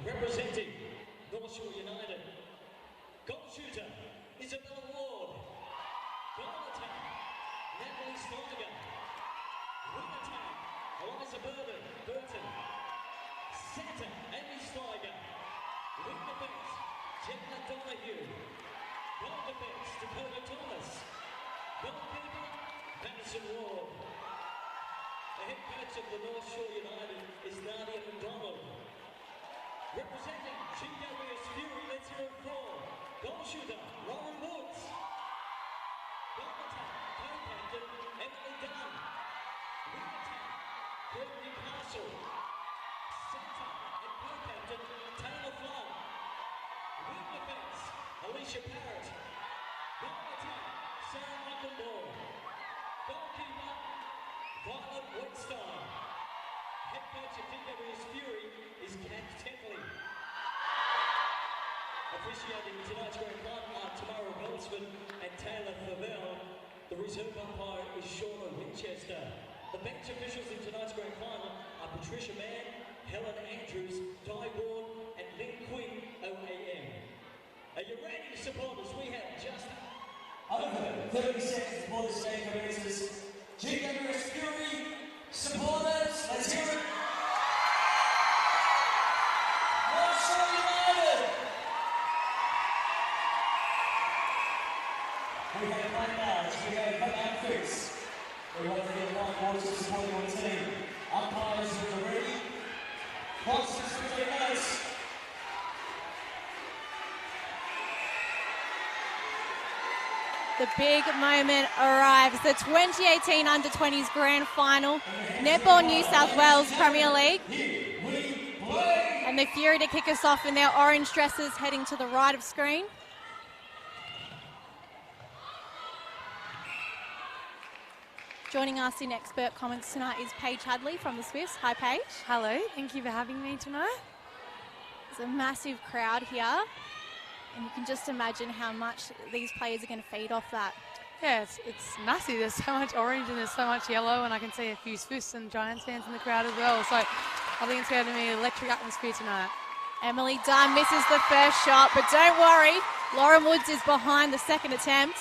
representing North Shore United. Goal shooter, Isabella Ward. Goal attack, Natalie Steiger. Wing attack, Eliza Burton. Center, Amy Steiger. Wing defense, Jenna Donahue. Goal defense, Dakota Thomas. Goalkeeper, Madison Ward. The head coach of the North Shore United is Nadia McDonald. Representing GWS Fury, let's hear it for goal shooter, Lauren Woods. Goal attack, co-captain, Emily Dunn. Wing attack, Courtney Castle. Centre and co-captain, Taylor Flood. Wing defense, Alicia Parrott. Goal attack, Sarah Hockenball. Goalkeeper, Violet Wetstein. Head coach of GWS Fury is Kat Templey. Officiating tonight's grand final are Tamara Beltsman and Taylor Favell. The reserve umpire is Shauna Winchester. The bench officials in tonight's grand final are Patricia Mann, Helen Andrews, Di Ward, and Lynn Quinn, OAM. Are you ready, supporters? We have just over 30 seconds before this game commences. GWS Fury supporters, let's hear it. North Shore United. We have players, we have outfits. We want to get one more to support your team. Umpires are ready. Boxes for the minutes. The big moment arrives, the 2018 Under-20s Grand Final, Netball New South Wales Premier League. And the Fury to kick us off in their orange dresses, heading to the right of screen. Joining us in expert comments tonight is Paige Hadley from the Swifts. Hi, Paige. Hello, thank you for having me tonight. There's a massive crowd here. And you can just imagine how much these players are going to feed off that. Yeah, it's massive. There's so much orange and there's so much yellow, and I can see a few Swifts and Giants fans in the crowd as well. So I think it's going to be an electric atmosphere tonight. Emily Dunn misses the first shot, but don't worry. Lauren Woods is behind the second attempt.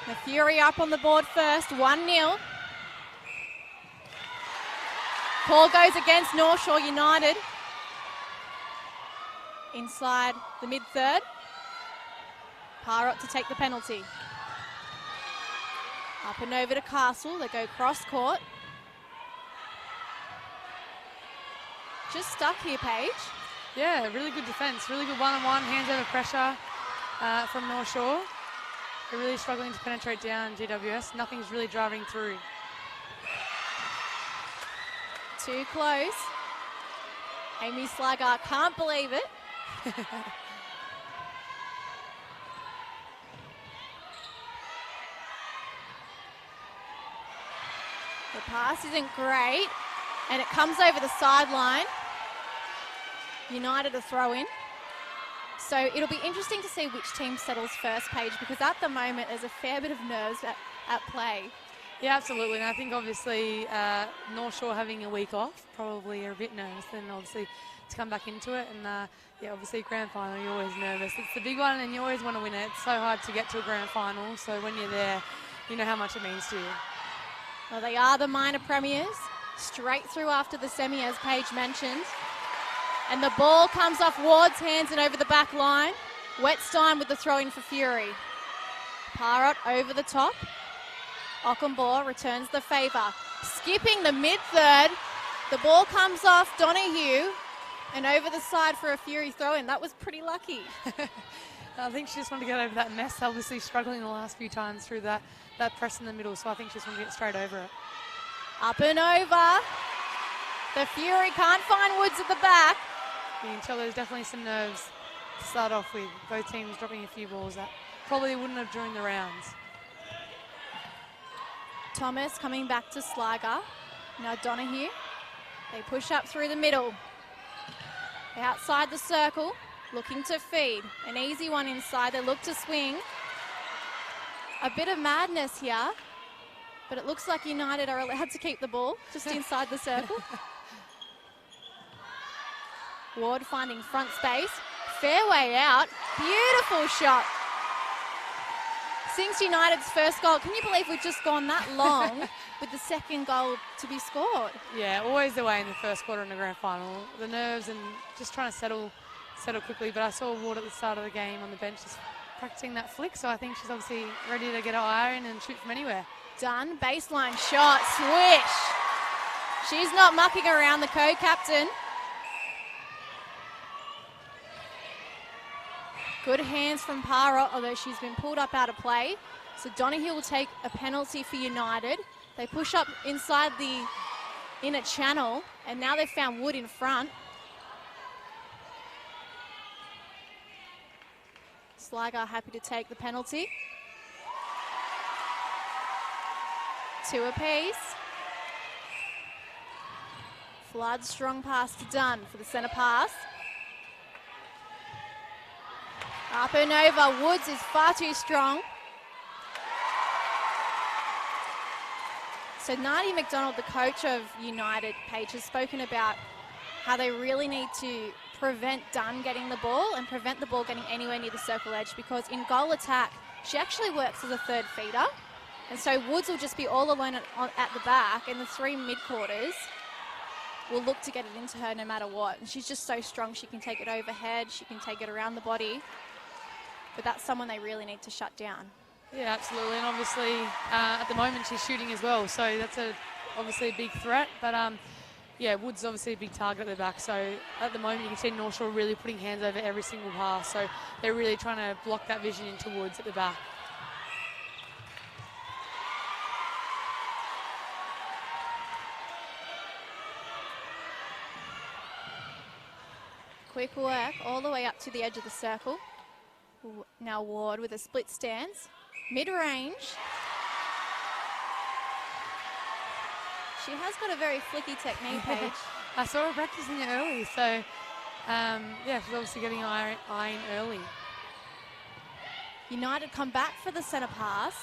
The Fury up on the board first, 1-0. Call goes against North Shore United. Inside the mid-third. Parrott to take the penalty. Up and over to Castle. They go cross-court. Just stuck here, Paige. Yeah, really good defence. Really good one-on-one, hands over pressure from North Shore. They're really struggling to penetrate down GWS. Nothing's really driving through. Too close. Amy Slaggart can't believe it. The pass isn't great, and it comes over the sideline. United a throw in. So it'll be interesting to see which team settles first, Paige, because at the moment there's a fair bit of nerves at play. Yeah, absolutely. And I think obviously North Shore having a week off probably are a bit nervous, and obviously to come back into it. And yeah, obviously grand final, you're always nervous. It's the big one and you always want to win it. It's so hard to get to a grand final. So when you're there, you know how much it means to you. Well, they are the minor premiers, straight through after the semi, as Paige mentioned. And the ball comes off Ward's hands and over the back line. Wetstein with the throw in for Fury. Parrott over the top. Ockenbaugh returns the favour. Skipping the mid-third. The ball comes off Donahue and over the side for a Fury throw-in. That was pretty lucky. I think she just wanted to get over that mess. Obviously struggling the last few times through that press in the middle. So I think she just wanted to get straight over it. Up and over. The Fury can't find Woods at the back. You can tell there's definitely some nerves to start off with. Both teams dropping a few balls that probably wouldn't have during the rounds. Thomas coming back to Slager. Now Donahue. They push up through the middle. Outside the circle, looking to feed. An easy one inside. They look to swing. A bit of madness here, but it looks like United are allowed to keep the ball just inside the circle. Ward finding front space. Fairway out. Beautiful shot. Since United's first goal, can you believe we've just gone that long with the second goal to be scored? Yeah, always the way in the first quarter in the grand final. The nerves and just trying to settle quickly. But I saw Ward at the start of the game on the bench just practicing that flick, so I think she's obviously ready to get her iron and shoot from anywhere. Done. Baseline shot. Swish. She's not mucking around, the co-captain. Good hands from Para, although she's been pulled up out of play. So Donahue will take a penalty for United. They push up inside the inner channel, and now they've found Wood in front. Sligo happy to take the penalty. 2 apiece. Flood, strong pass to Dunn for the centre pass. Up and over. Woods is far too strong. So Nadia McDonald, the coach of United, Paige, has spoken about how they really need to prevent Dunn getting the ball and prevent the ball getting anywhere near the circle edge, because in goal attack, she actually works as a third feeder. And so Woods will just be all alone at the back, and the 3 mid-quarters will look to get it into her no matter what. And she's just so strong. She can take it overhead. She can take it around the body. But that's someone they really need to shut down. Yeah, absolutely. And obviously, at the moment, she's shooting as well. So that's obviously a big threat. But, yeah, Woods obviously a big target at the back. So at the moment, you can see North Shore really putting hands over every single pass. So they're really trying to block that vision into Woods at the back. Quick work all the way up to the edge of the circle. Now Ward with a split stance. Mid-range. She has got a very flicky technique, Paige. I saw her practicing it early, so yeah, she's obviously getting iron early. United come back for the centre pass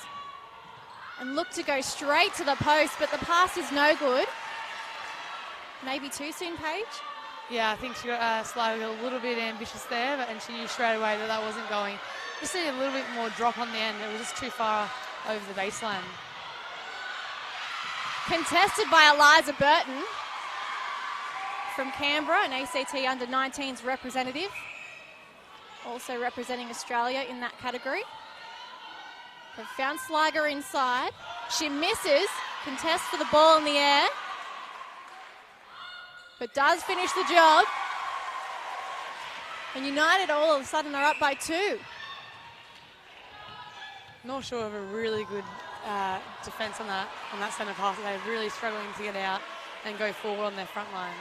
and look to go straight to the post, but the pass is no good. Maybe too soon, Paige? Yeah, I think she got Sligo a little bit ambitious there, and she knew straight away that that wasn't going. Just needed a little bit more drop on the end. It was just too far over the baseline. Contested by Eliza Burton from Canberra, an ACT under-19s representative. Also representing Australia in that category. They've found Sligo inside. She misses. Contests for the ball in the air. But does finish the job. And United all of a sudden are up by 2. North Shore have a really good defence on that centre pass. They're really struggling to get out and go forward on their front line.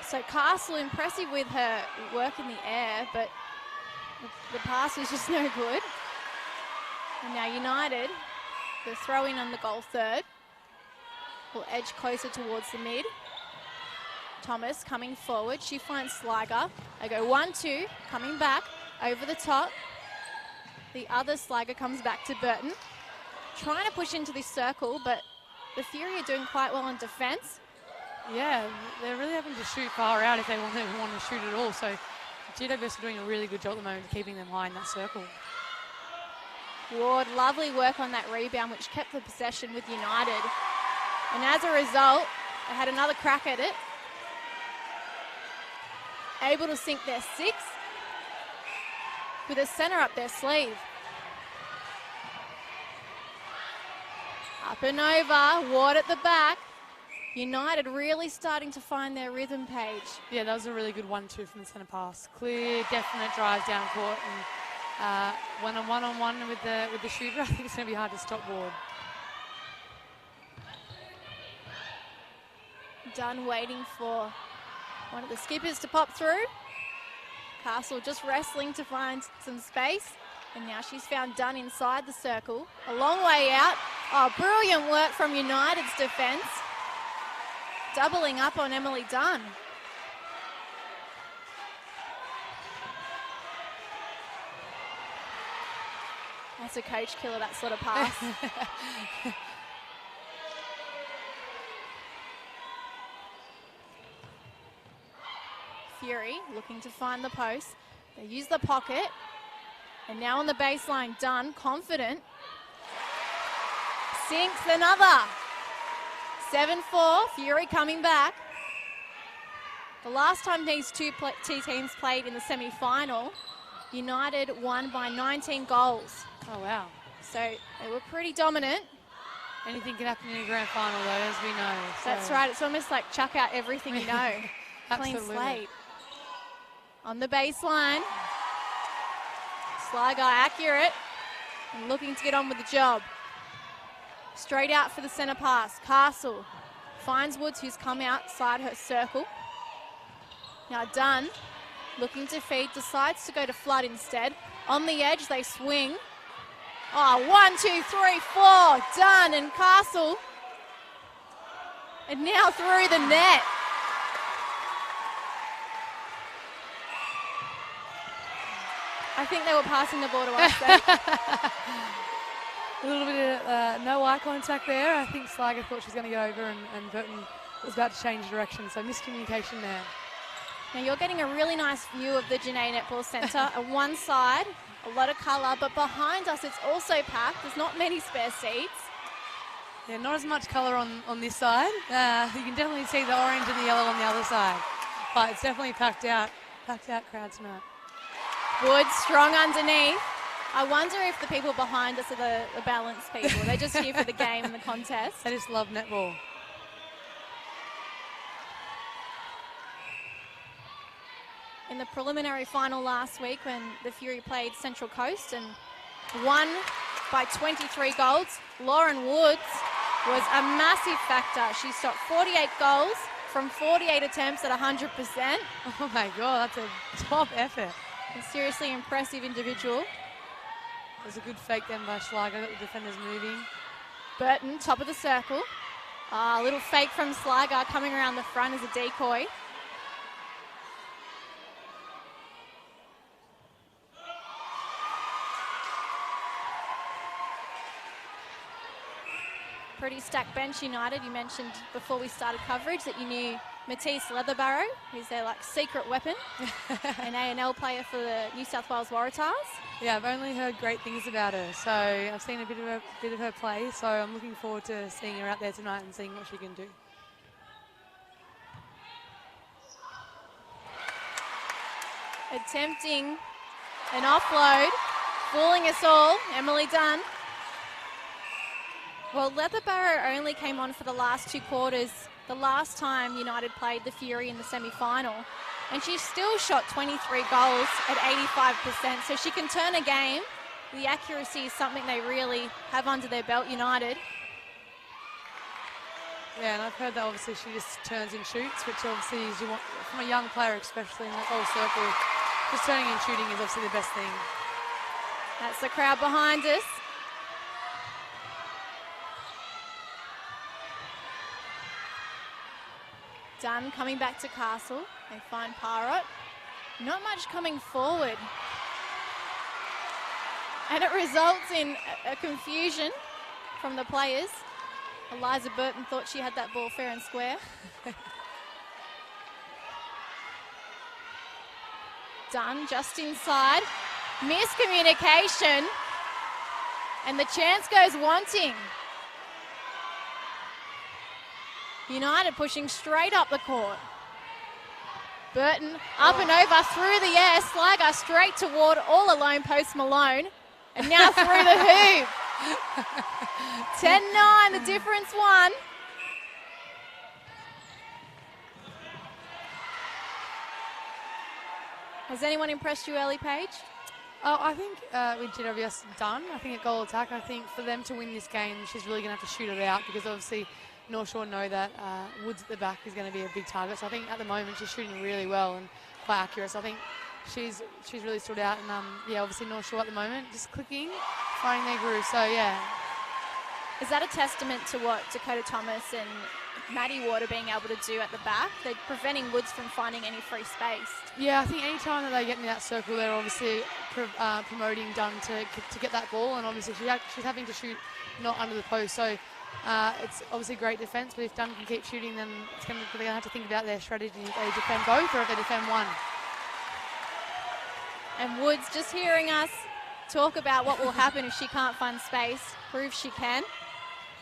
So Castle impressive with her work in the air, but the pass was just no good. And now United, the throw in on the goal third, will edge closer towards the mid. Thomas coming forward. She finds Sligo. They go 1-2, coming back over the top. The other Sligo comes back to Burton. Trying to push into this circle, but the Fury are doing quite well in defence. Yeah, they're really having to shoot far out if they want to shoot at all. So GWS are doing a really good job at the moment, keeping them high in that circle. Ward, lovely work on that rebound, which kept the possession with United. And as a result, they had another crack at it. Able to sink their 6 with a centre up their sleeve. Up and over, Ward at the back. United really starting to find their rhythm, Paige. Yeah, that was a really good 1-2 from the centre pass. Clear, definite drive down court, and one-on-one with the shooter. I think it's going to be hard to stop Ward. Dunn waiting for one of the skippers to pop through. Castle just wrestling to find some space. And now she's found Dunn inside the circle. A long way out. Oh, brilliant work from United's defence. Doubling up on Emily Dunn. That's a coach killer, that sort of pass. Fury looking to find the post. They use the pocket. And now on the baseline, Dunn, confident. Sinks another. 7-4, Fury coming back. The last time these two teams played in the semi-final, United won by 19 goals. Oh, wow. So they were pretty dominant. Anything can happen in a grand final, though, as we know. So. That's right. It's almost like chuck out everything you know. Clean slate. On the baseline. Sly guy accurate and looking to get on with the job. Straight out for the centre pass. Castle finds Woods, who's come outside her circle. Now Dunn looking to feed, decides to go to Flood instead. On the edge, they swing. Oh, 1, 2, 3, 4. Dunn and Castle. And now through the net. I think they were passing the ball to us then. A little bit of no eye contact there. I think Sligo thought she was going to go over and Burton was about to change direction, so miscommunication there. Now you're getting a really nice view of the Janae Netball Centre. On one side, a lot of colour, but behind us it's also packed. There's not many spare seats. Yeah, not as much colour on this side. You can definitely see the orange and the yellow on the other side. But it's definitely packed out crowd tonight. Woods strong underneath. I wonder if the people behind us are the balanced people. They're just here for the game and the contest. They just love netball. In the preliminary final last week when the Fury played Central Coast and won by 23 goals, Lauren Woods was a massive factor. She stopped 48 goals from 48 attempts at 100%. Oh my God, that's a top effort. A seriously impressive individual. There's a good fake then by Sligo, got the defenders moving. Burton, top of the circle. A little fake from Sligo coming around the front as a decoy. Pretty stacked bench, United. You mentioned before we started coverage that you knew Matisse Leatherbarrow, who's their secret weapon, an A&L player for the New South Wales Waratahs. Yeah, I've only heard great things about her, so I've seen a bit of her play, so I'm looking forward to seeing her out there tonight and seeing what she can do. Attempting an offload, fooling us all, Emily Dunn. Well, Leatherbarrow only came on for the last 2 quarters the last time United played the Fury in the semi-final, and she still shot 23 goals at 85%, so she can turn a game. The accuracy is something they really have under their belt, United. Yeah, and I've heard that obviously she just turns and shoots, which obviously is you want from a young player, especially in that whole circle. Just turning and shooting is obviously the best thing. That's the crowd behind us. Dunn coming back to Castle. They find Parrott. Not much coming forward. And it results in a confusion from the players. Eliza Burton thought she had that ball fair and square. Dunn just inside. Miscommunication. And the chance goes wanting. United pushing straight up the court. Burton up and over through the air. Sligo straight toward all alone post Malone. And now through the hoop. 10-9, the difference one. Has anyone impressed you early, Paige? Oh, I think with GWS done, I think at goal attack, I think for them to win this game, she's really going to have to shoot it out because obviously North Shore know that Woods at the back is going to be a big target. So I think at the moment she's shooting really well and quite accurate. So I think she's really stood out. And yeah, obviously North Shore at the moment just clicking, finding their groove. So yeah. Is that a testament to what Dakota Thomas and Maddie Ward are being able to do at the back? They're preventing Woods from finding any free space. Yeah, I think any time that they get in that circle, they're obviously promoting Dunn to get that ball. And obviously she's having to shoot not under the post. So It's obviously great defence, but if Dunn can keep shooting, then they're going to have to think about their strategy if they defend both or if they defend one. And Woods just hearing us talk about what will happen if she can't find space, proves she can.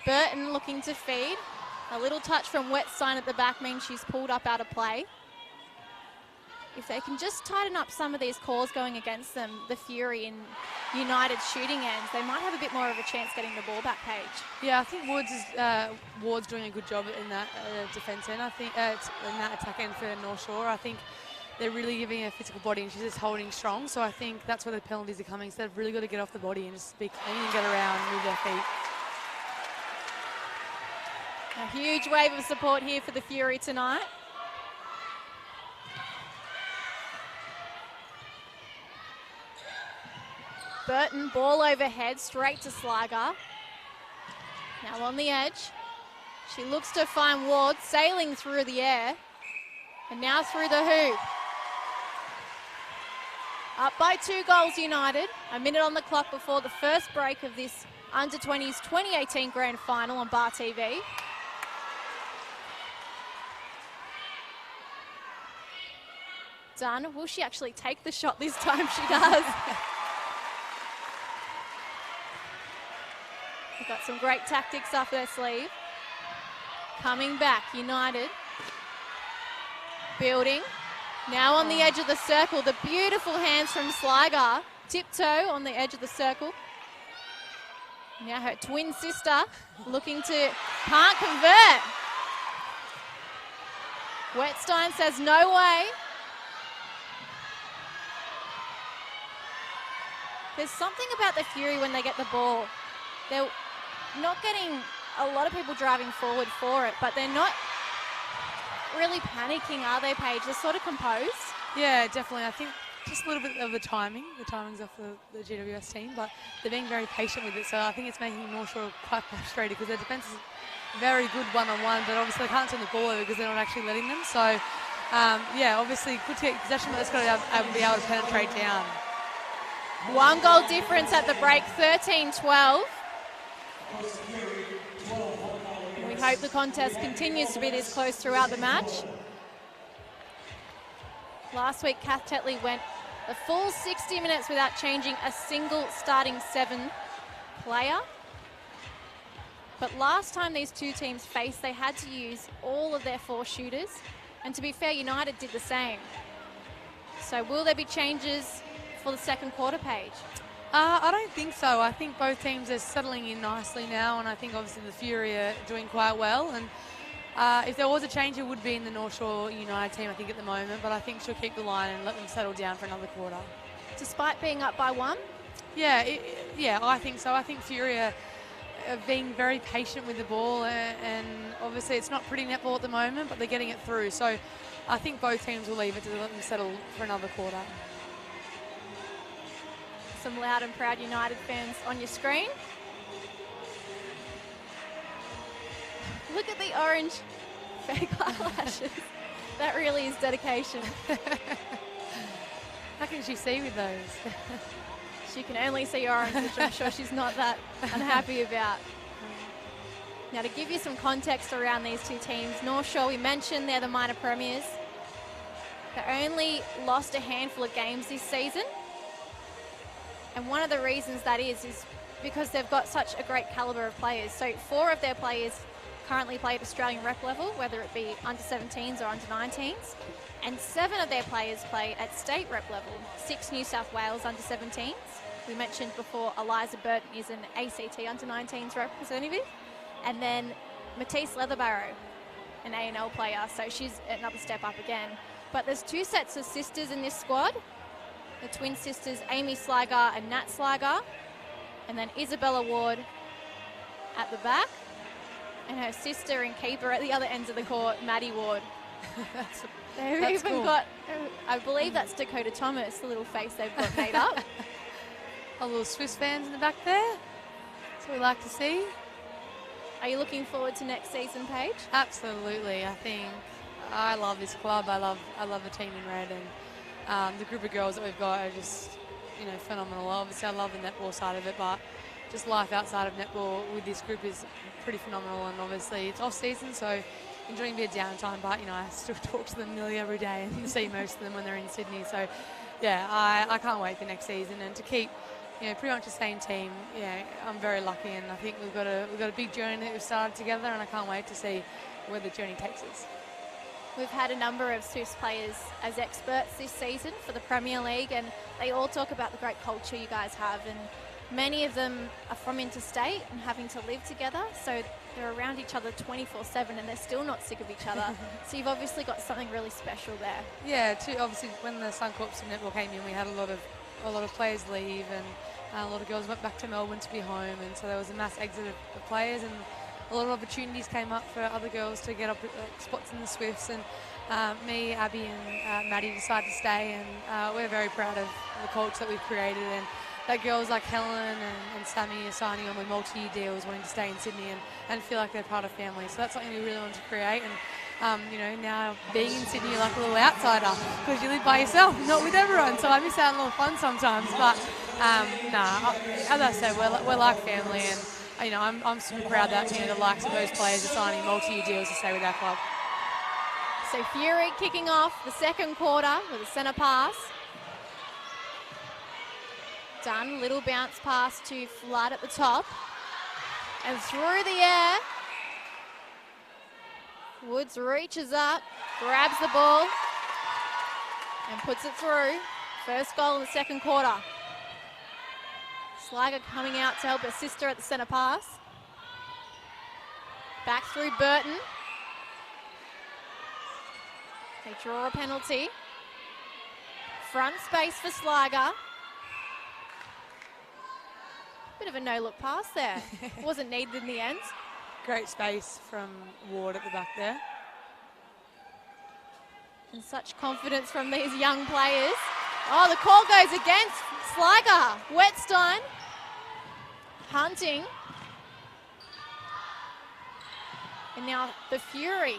Burton looking to feed. A little touch from Wetstein at the back means she's pulled up out of play. If they can just tighten up some of these calls going against them, the Fury and United shooting ends, they might have a bit more of a chance getting the ball back, Paige. Yeah, I think Ward's doing a good job in that defence end. I think in that attack end for North Shore. I think they're really giving her physical body and she's just holding strong. So I think that's where the penalties are coming. So they've really got to get off the body and just be clean and get around and move their feet. A huge wave of support here for the Fury tonight. Burton, ball overhead, straight to Sligo. Now on the edge. She looks to find Ward, sailing through the air. And now through the hoop. Up by 2 goals United. A minute on the clock before the first break of this Under-20s 2018 Grand Final on Bar TV. Dunn, will she actually take the shot this time? She does. They've got some great tactics up their sleeve. Coming back, United. Building. Now on the edge of the circle, the beautiful hands from Sligo. Tiptoe on the edge of the circle. Now her twin sister looking to, can't convert. Wetstein says no way. There's something about the Fury when they get the ball. They're not getting a lot of people driving forward for it, but they're not really panicking, are they, Paige? They're sort of composed. Yeah, definitely. I think just a little bit of the timing. The timing's off the GWS team, but they're being very patient with it. So I think it's making North Shore quite frustrated because their defence is very good one-on-one, but obviously they can't turn the ball over because they're not actually letting them. So, yeah, obviously good to get possession, but it's got to be able to penetrate down. 1 goal difference at the break, 13-12. We hope the contest continues to be this close throughout the match. Last week, Kath Tetley went a full 60 minutes without changing a single starting 7 player. But last time these two teams faced, they had to use all of their 4 shooters. And to be fair, United did the same. So will there be changes for the second quarter, Paige? I don't think so. I think both teams are settling in nicely now, and I think obviously the Fury are doing quite well. And if there was a change, it would be in the North Shore United team, I think, at the moment. But I think she'll keep the line and let them settle down for another quarter. Despite being up by 1? Yeah, I think so. I think Fury are being very patient with the ball, and obviously it's not pretty netball at the moment, but they're getting it through. So I think both teams will leave it to let them settle for another quarter. Some loud and proud United fans on your screen. Look at the orange fake eyelashes. That really is dedication. How can she see with those? She can only see orange, which I'm sure she's not that unhappy about. Now, to give you some context around these two teams, North Shore, we mentioned they're the minor premiers. They only lost a handful of games this season. And one of the reasons that is because they've got such a great calibre of players. So 4 of their players currently play at Australian rep level, whether it be under-17s or under-19s. And 7 of their players play at state rep level, 6 New South Wales under-17s. We mentioned before Eliza Burton is an ACT under-19s representative. And then Matisse Leatherbarrow, an A&L player, so she's another step up again. But there's 2 sets of sisters in this squad. The twin sisters, Amy Sligo and Nat Sligo. And then Isabella Ward at the back. And her sister and keeper at the other ends of the court, Maddie Ward. They've even cool. got, I believe that's Dakota Thomas, the little face they've got made up. A little Swiss fans in the back there. That's what we like to see. Are you looking forward to next season, Paige? Absolutely. I think I love this club. I love the team in red, and the group of girls that we've got are just, phenomenal. Obviously, I love the netball side of it, but just life outside of netball with this group is pretty phenomenal. And obviously it's off season, so enjoying a bit of downtime. But I still talk to them nearly every day and see most of them when they're in Sydney. So yeah, I can't wait for next season and to keep pretty much the same team. I'm very lucky, and I think we've got a big journey that we've started together, and I can't wait to see where the journey takes us. We've had a number of Swifts players as experts this season for the Premier League, and they all talk about the great culture you guys have, and many of them are from interstate and having to live together, so they're around each other 24/7 and they're still not sick of each other. So you've obviously got something really special there. Yeah, obviously when the Suncorps of netball came in, we had a lot of players leave, and a lot of girls went back to Melbourne to be home, and so there was a mass exit of players, and a lot of opportunities came up for other girls to get up spots in the Swifts, and me, Abby and Maddie decided to stay, and we're very proud of the culture that we've created, and that girls like Helen and Sammy are signing on with multi-year deals, wanting to stay in Sydney and feel like they're part of family. So that's something we really want to create, and now being in Sydney, you're like a little outsider because you live by yourself, not with everyone, so I miss out on a little fun sometimes, but as I said, we're like family, and I'm super proud that the likes of those players are signing multi-year deals to stay with our club. So Fury kicking off the second quarter with a centre pass. Done, little bounce pass to Flood at the top. And through the air, Woods reaches up, grabs the ball, and puts it through. First goal in the second quarter. Sligo coming out to help her sister at the centre pass. Back through Burton. They draw a penalty. Front space for Sligo. Bit of a no-look pass there. Wasn't needed in the end. Great space from Ward at the back there. And such confidence from these young players. Oh, the call goes against Sligo. Wetstein. Hunting. And now the Fury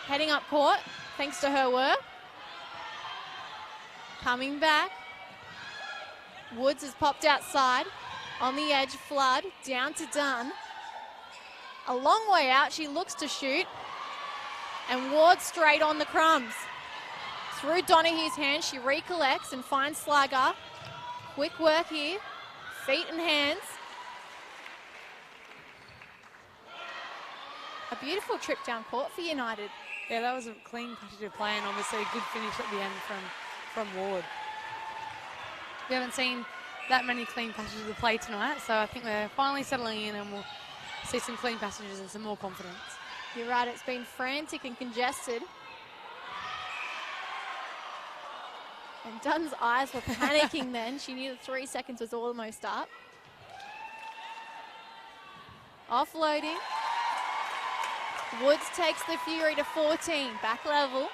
heading up court, thanks to her work. Coming back. Woods has popped outside. On the edge, Flood, down to Dunn. A long way out, she looks to shoot. And Ward straight on the crumbs. Through Donohue's hand, she recollects and finds Sligo. Quick work here, feet and hands. A beautiful trip down court for United. Yeah, that was a clean passage of play, and obviously a good finish at the end from Ward. We haven't seen that many clean passages of play tonight, so I think we're finally settling in, and we'll see some clean passages and some more confidence. You're right, it's been frantic and congested. And Dunn's eyes were panicking then. She knew the 3 seconds was almost up. Offloading. Woods takes the Fury to 14, back level.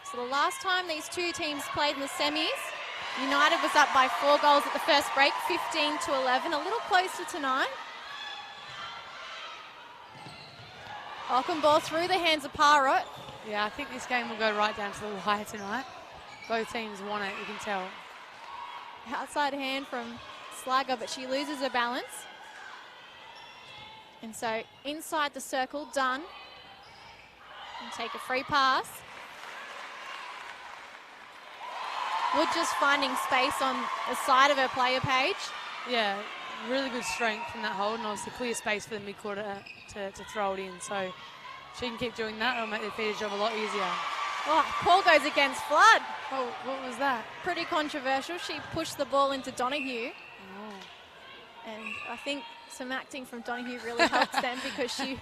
So the last time these two teams played in the semis, United was up by 4 goals at the first break, 15-11, a little closer tonight. Ockenball through the hands of Parrott. Yeah, I think this game will go right down to the wire tonight. Both teams want it, you can tell. Outside hand from Sligo, but she loses her balance. And so inside the circle, Dunn. And take a free pass. Wood just finding space on the side of her player page. Yeah, really good strength from that hold, and obviously clear space for the mid-quarter to throw it in. So she can keep doing that, it'll make the feeder job a lot easier. Oh, call goes against Flood. Oh, what was that? Pretty controversial. She pushed the ball into Donohue. Oh. And I think some acting from Donohue really helped them because she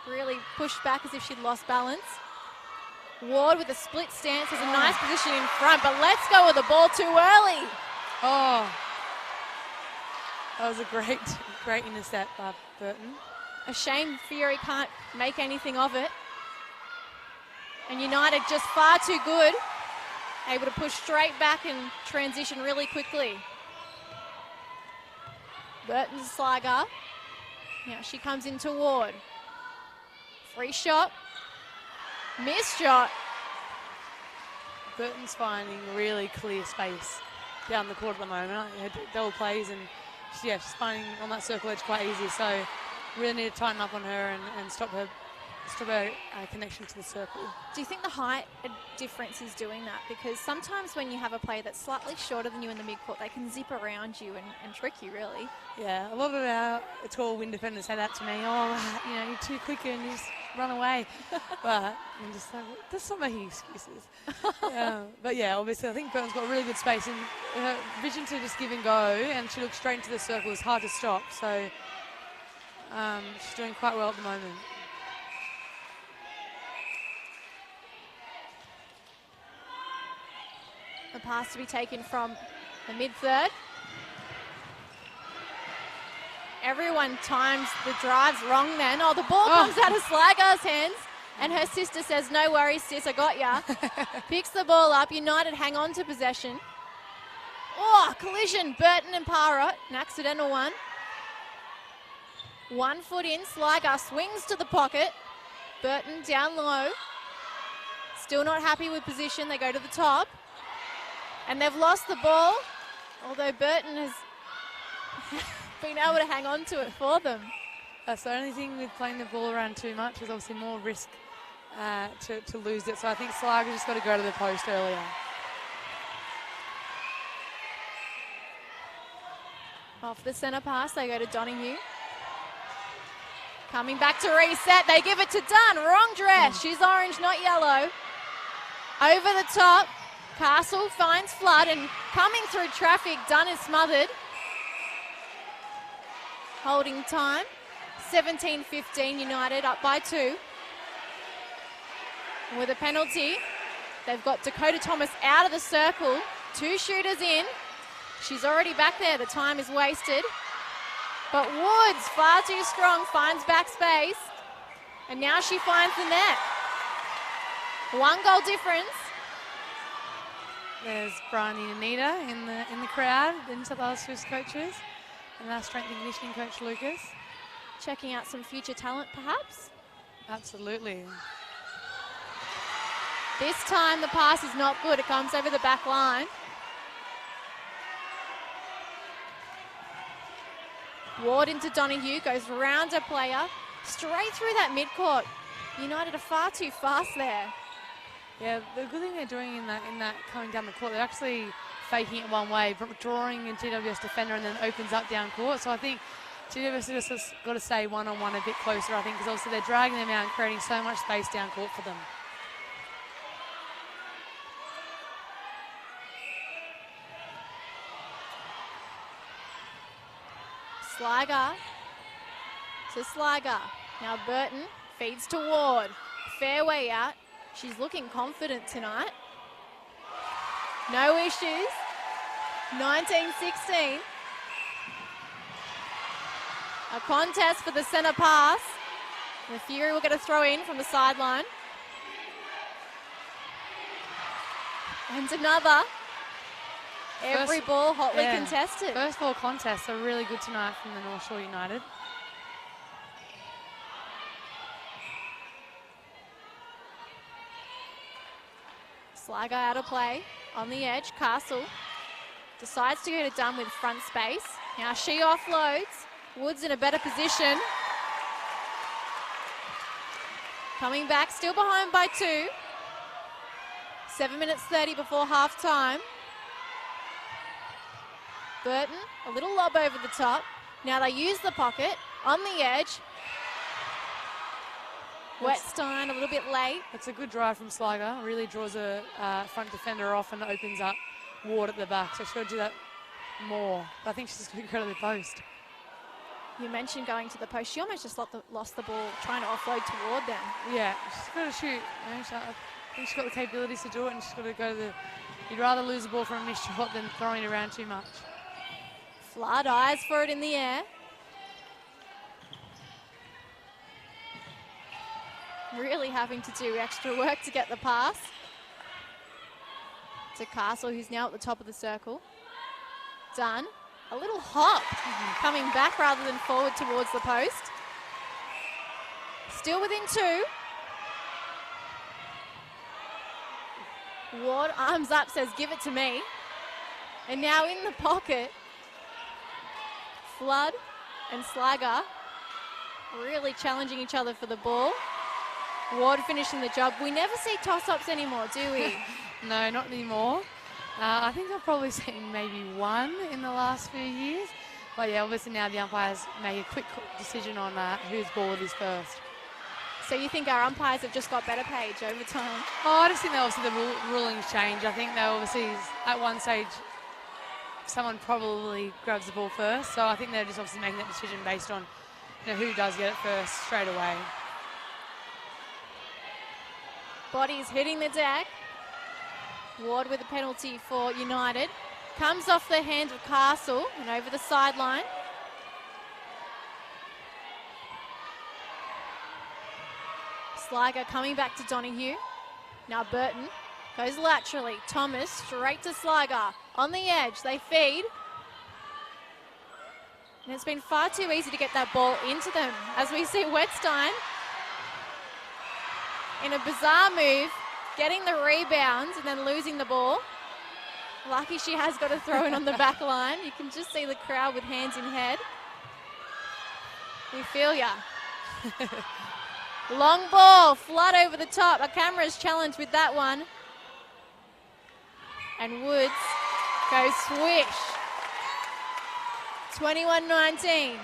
really pushed back as if she'd lost balance. Ward with a split stance has a nice position in front, but let's go with the ball too early. Oh, that was a great intercept by Burton. A shame Fury can't make anything of it. And United just far too good, able to push straight back and transition really quickly. Burton to Sligo. Now she comes into Ward. Free shot. Missed shot. Burton's finding really clear space down the court at the moment. Her double plays and she's finding on that circle edge quite easy. So really need to tighten up on her and stop her connection to the circle. Do you think the height difference is doing that? Because sometimes when you have a player that's slightly shorter than you in the midcourt, they can zip around you and trick you, really. Yeah, a lot of our tall wing defenders say that to me. Oh, you're too quick and you just run away. But I'm just like, well, that's not making excuses. But yeah, obviously I think Burton's got really good space and her vision to just give and go, and she looks straight into the circle is hard to stop. So she's doing quite well at the moment. The pass to be taken from the mid-third. Everyone times the drives wrong then. Oh, the ball comes out of Sligo's hands, and her sister says, no worries, sis, I got ya. Picks the ball up. United hang on to possession. Oh, collision. Burton and Parrott, an accidental one. 1 foot in, Sligo swings to the pocket. Burton down low. Still not happy with position. They go to the top. And they've lost the ball, although Burton has been able to hang on to it for them. That's the only thing with playing the ball around too much is obviously more risk to lose it. So I think Sligo just got to go to the post earlier. Off the centre pass, they go to Donahue. Coming back to reset, they give it to Dunn. Wrong dress. She's orange, not yellow. Over the top. Castle finds Flood, and coming through traffic, Dunn is smothered. Holding time, 17-15, United up by 2. And with a penalty, they've got Dakota Thomas out of the circle. 2 shooters in. She's already back there, the time is wasted. But Woods, far too strong, finds back space. And now she finds the net. 1 goal difference. There's Bryony and Anita in the crowd, the New South Wales Swiss coaches, and our strength and conditioning coach Lucas. Checking out some future talent, perhaps? Absolutely. This time the pass is not good. It comes over the back line. Ward into Donahue, goes round a player, straight through that midcourt. United are far too fast there. Yeah, the good thing they're doing in that coming down the court, they're actually faking it one way, drawing a GWS defender and then opens up down court. So I think GWS has just got to stay one-on-one a bit closer, I think, because obviously they're dragging them out and creating so much space down court for them. Sligo to Sligo. Now Burton feeds to Ward. Fairway out. She's looking confident tonight. No issues. 19-16. A contest for the centre pass. The Fury will get a throw in from the sideline. And another. Every ball hotly contested. First ball contests are really good tonight from the North Shore United. Sligo out of play on the edge. Castle decides to go to Dunn with front space. Now she offloads. Woods in a better position. Coming back, still behind by 2. 7 minutes 30 before half time. Burton, a little lob over the top. Now they use the pocket on the edge. Wetstein a little bit late. It's a good drive from Sligo. Really draws a front defender off and opens up Ward at the back. So she's got to do that more. But I think she's just going to go to the post. You mentioned going to the post. She almost just lost the ball trying to offload toward them. Yeah, she's got to shoot. I think she's got the capabilities to do it, and she's got to go to the... You'd rather lose the ball from a missed shot than throwing it around too much. Flood eyes for it in the air. Really having to do extra work to get the pass. To Castle, who's now at the top of the circle. Dunn, a little hop, coming back rather than forward towards the post. Still within 2. Ward, arms up, says, give it to me. And now in the pocket, Flood and Slager really challenging each other for the ball. Ward finishing the job. We never see toss-ups anymore, do we? No, not anymore. I think I've probably seen maybe one in the last few years. But yeah, obviously now the umpires make a quick decision on whose ball it is first. So you think our umpires have just got better, Paige, over time? Oh, I just think that obviously the rulings change. I think they obviously, at one stage, someone probably grabs the ball first. So I think they're just obviously making that decision based on who does get it first straight away. Bodies hitting the deck. Ward with a penalty for United. Comes off the hands of Castle and over the sideline. Sligo coming back to Donahue. Now Burton goes laterally. Thomas straight to Sligo. On the edge, they feed. And it's been far too easy to get that ball into them. As we see Wetstein in a bizarre move, getting the rebounds and then losing the ball. Lucky she has got a throw in on the back line. You can just see the crowd with hands in head. We feel ya. Long ball, Flood over the top. A camera's challenged with that one. And Woods goes swish. 21-19.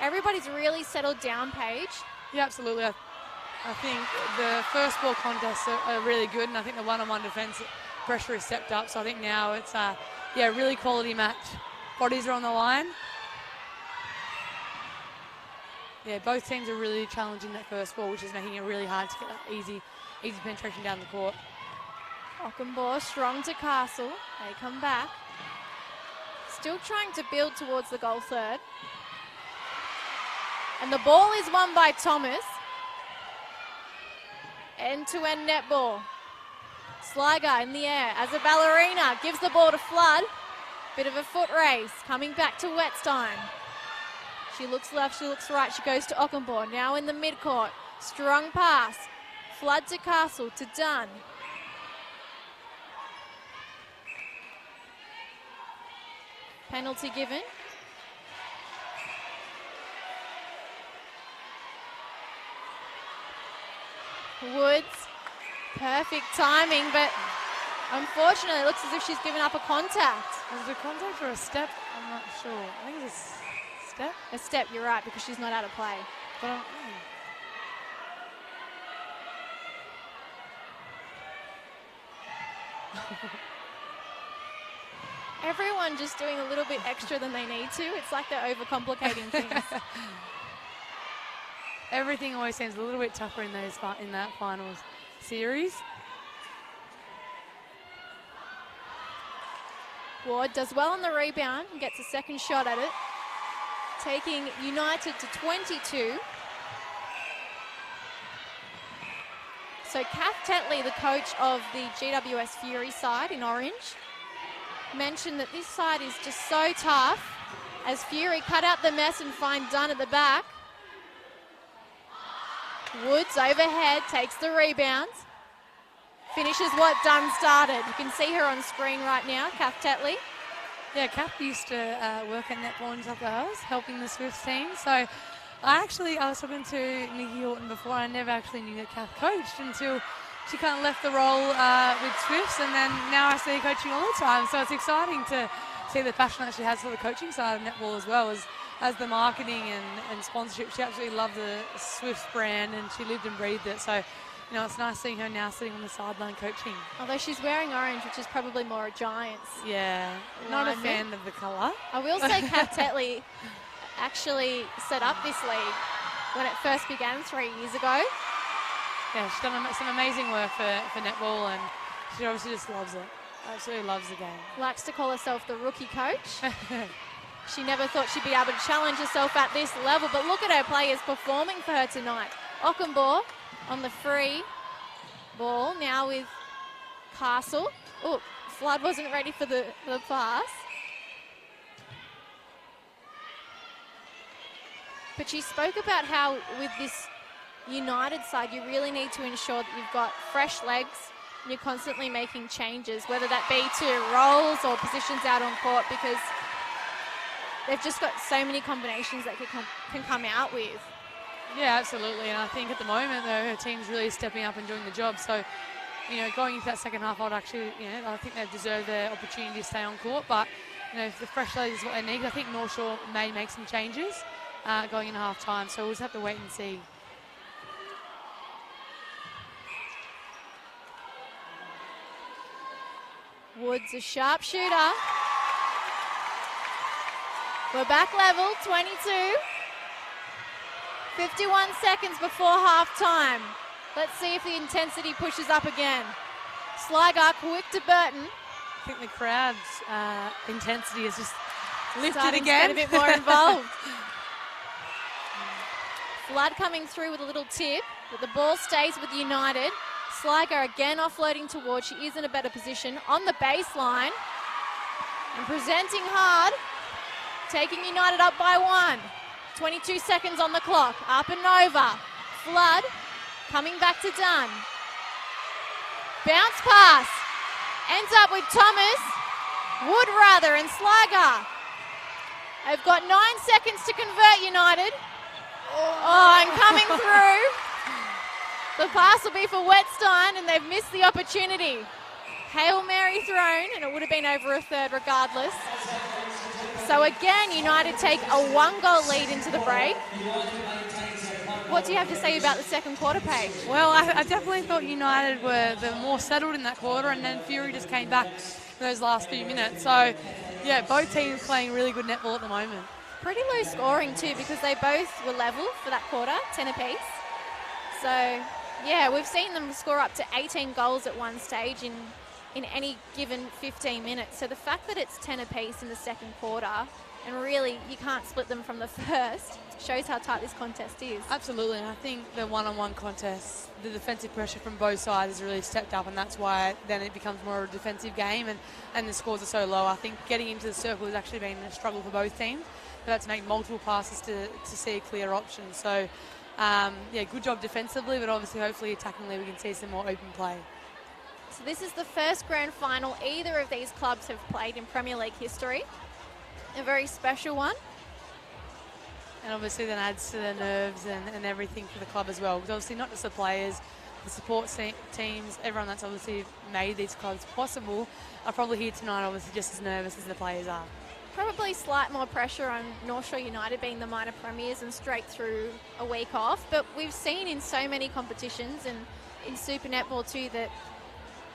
Everybody's really settled down, Paige. Yeah, absolutely. I think the first ball contests are really good, and I think the one-on-one defence pressure has stepped up. So I think now it's a really quality match. Bodies are on the line. Yeah, both teams are really challenging that first ball, which is making it really hard to get that easy penetration down the court. Ockenbaugh strong to Castle. They come back. Still trying to build towards the goal third. And the ball is won by Thomas. End-to-end netball. Sligo in the air as a ballerina gives the ball to Flood. Bit of a foot race. Coming back to Wetstein. She looks left, she looks right. She goes to Ockenbaugh. Now in the midcourt. Strong pass. Flood to Castle to Dunn. Penalty given. Woods, perfect timing, but unfortunately it looks as if she's given up a contact. Was it a contact or a step? I'm not sure. I think it's a step. A step, you're right, because she's not out of play. But Everyone just doing a little bit extra than they need to. It's like they're overcomplicating things. Everything always seems a little bit tougher in that finals series. Ward does well on the rebound and gets a second shot at it, taking United to 22. So Kath Tetley, the coach of the GWS Fury side in orange, mentioned that this side is just so tough as Fury cut out the mess and find Dunn at the back. Woods overhead, takes the rebounds, finishes what Dunn started. You can see her on screen right now, Kath Tetley. Yeah, Kath used to work at Netball in South Wales, helping the Swifts team. So I was talking to Nikki Horton before. I never actually knew that Kath coached until she kind of left the role with Swifts, and then now I see her coaching all the time. So it's exciting to see the passion that she has for the coaching side of netball as well as the marketing and sponsorship. She absolutely loved the Swifts brand, and she lived and breathed it. So, it's nice seeing her now sitting on the sideline coaching. Although she's wearing orange, which is probably more a Giants. Yeah, not a fan of the colour. I will say Kath Tetley actually set up this league when it first began 3 years ago. Yeah, she's done some amazing work for netball, and she obviously just loves it. Absolutely loves the game. Likes to call herself the rookie coach. She never thought she'd be able to challenge herself at this level, but look at her players performing for her tonight. Ockenbaugh on the free ball, now with Castle. Oh, Flood wasn't ready for the pass. But she spoke about how with this United side, you really need to ensure that you've got fresh legs and you're constantly making changes, whether that be to roles or positions out on court, because they've just got so many combinations that can come out with. Yeah, absolutely. And I think at the moment, though, her team's really stepping up and doing the job. So, going into that second half, I think they deserve the opportunity to stay on court. But, if the fresh legs is what they need, I think North Shore may make some changes going into half time. So we'll just have to wait and see. Woods a sharpshooter. We're back level, 22. 51 seconds before half time. Let's see if the intensity pushes up again. Sligo quick to Burton. I think the crowd's intensity is just lifted Starting again. To get a bit more involved. Flood coming through with a little tip, but the ball stays with United. Sligo again offloading towards. She is in a better position on the baseline. And presenting hard. Taking United up by 1. 22 seconds on the clock. Up and over. Flood coming back to Dunn. Bounce pass. Ends up with Thomas, Woodrather and Sligo. They've got 9 seconds to convert, United. Oh, and coming through. The pass will be for Wetstein, and they've missed the opportunity. Hail Mary thrown, and it would have been over a third regardless. So again, United take a 1-goal lead into the break. What do you have to say about the second quarter, Paige? Well, I definitely thought United were the more settled in that quarter, and then Fury just came back for those last few minutes. So, yeah, both teams playing really good netball at the moment. Pretty low scoring too, because they both were level for that quarter, 10 apiece. So, yeah, we've seen them score up to 18 goals at one stage in any given 15 minutes. So the fact that it's 10 apiece in the second quarter, and really you can't split them from the first, shows how tight this contest is. Absolutely, and I think the one-on-one contest, the defensive pressure from both sides has really stepped up, and that's why then it becomes more of a defensive game, and the scores are so low. I think getting into the circle has actually been a struggle for both teams. They've had to make multiple passes to see a clear option. So, yeah, good job defensively, but obviously, hopefully, attackingly, we can see some more open play. So this is the first grand final either of these clubs have played in Premier League history. A very special one. And obviously then adds to the nerves and everything for the club as well. Because obviously not just the players, the support teams, everyone that's obviously made these clubs possible are probably here tonight obviously just as nervous as the players are. Probably slight more pressure on North Shore United being the minor premiers and straight through a week off. But we've seen in so many competitions and in Super Netball too that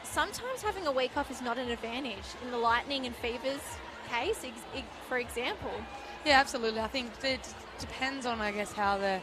sometimes having a week off is not an advantage. In the Lightning and Fever's case, for example. Yeah, absolutely. I think it depends on, I guess, how the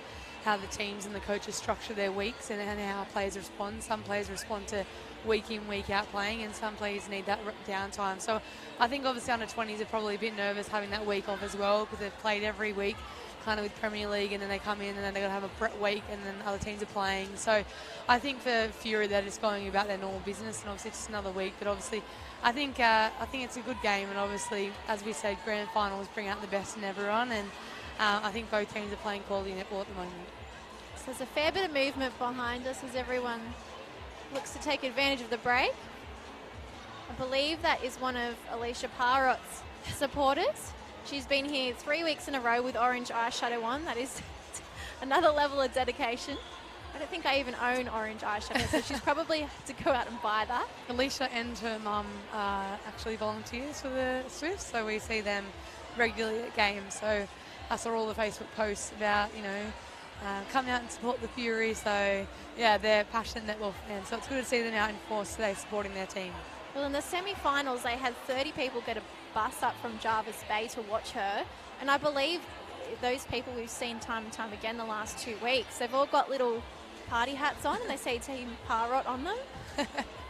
teams and the coaches structure their weeks and how players respond. Some players respond to week in, week out playing, and some players need that downtime. So I think obviously under 20s are probably a bit nervous having that week off as well, because they've played every week kind of with Premier League, and then they come in and then they've got to have a prep week, and then other teams are playing. So I think for Fury, they're just going about their normal business, and obviously it's just another week. But obviously I think it's a good game, and obviously, as we said, grand finals bring out the best in everyone, and I think both teams are playing quality netball at the moment. So there's a fair bit of movement behind us as everyone looks to take advantage of the break. I believe that is one of Alicia Parrot's supporters. She's been here 3 weeks in a row with orange eyeshadow on. That is another level of dedication. I don't think I even own orange eyeshadow, so she's probably had to go out and buy that. Alicia and her mum actually volunteers for the Swifts, so we see them regularly at games. So I saw all the Facebook posts about, come out and support the Fury. So, yeah, they're passionate netball fans. So it's good to see them out in force today supporting their team. Well, in the semi-finals, they had 30 people get a bus up from Jarvis Bay to watch her. And I believe those people we've seen time and time again the last 2 weeks, they've all got little party hats on and they say Team Parrot on them.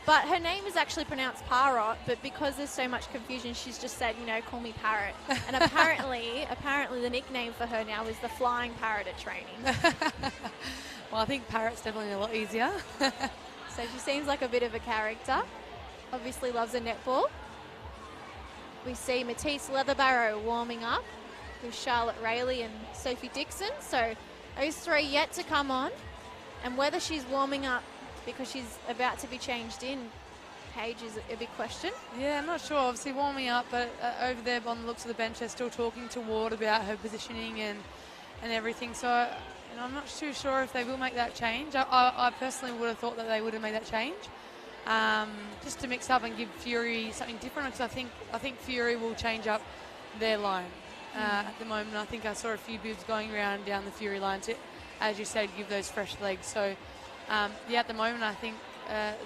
But her name is actually pronounced Parrot, but because there's so much confusion, she's just said, call me Parrot. And apparently the nickname for her now is the Flying Parrot at training. Well, I think Parrot's definitely a lot easier. So she seems like a bit of a character. Obviously loves a netball. We see Matisse Leatherbarrow warming up with Charlotte Rayleigh and Sophie Dixon. So those three yet to come on. And whether she's warming up because she's about to be changed in, Paige, is a big question. Yeah, I'm not sure. Obviously warming up, but over there on the looks of the bench, they're still talking to Ward about her positioning and everything. So I'm not too sure if they will make that change. I personally would have thought that they would have made that change, just to mix up and give Fury something different. Because I think Fury will change up their line at the moment. I think I saw a few bibs going around down the Fury line to, as you said, give those fresh legs. So at the moment I think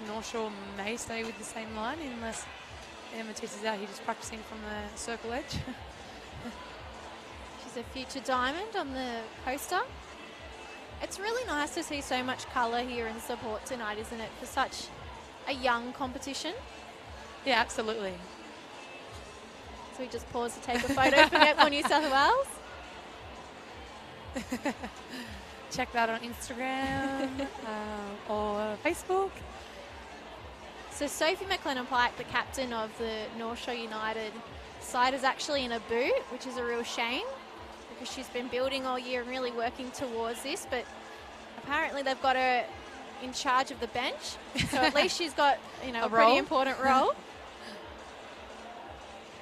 North Shore may stay with the same line unless Matisse is out here just practicing from the circle edge. She's a future diamond on the poster. It's really nice to see so much colour here in support tonight, isn't it, for such a young competition? Yeah, absolutely. So we just pause to take a photo for Netball New South Wales. Check that on Instagram or Facebook. So Sophie McLennan-Pike, the captain of the North Shore United side, is actually in a boot, which is a real shame because she's been building all year and really working towards this, but apparently they've got her in charge of the bench, so at least she's got a pretty important role.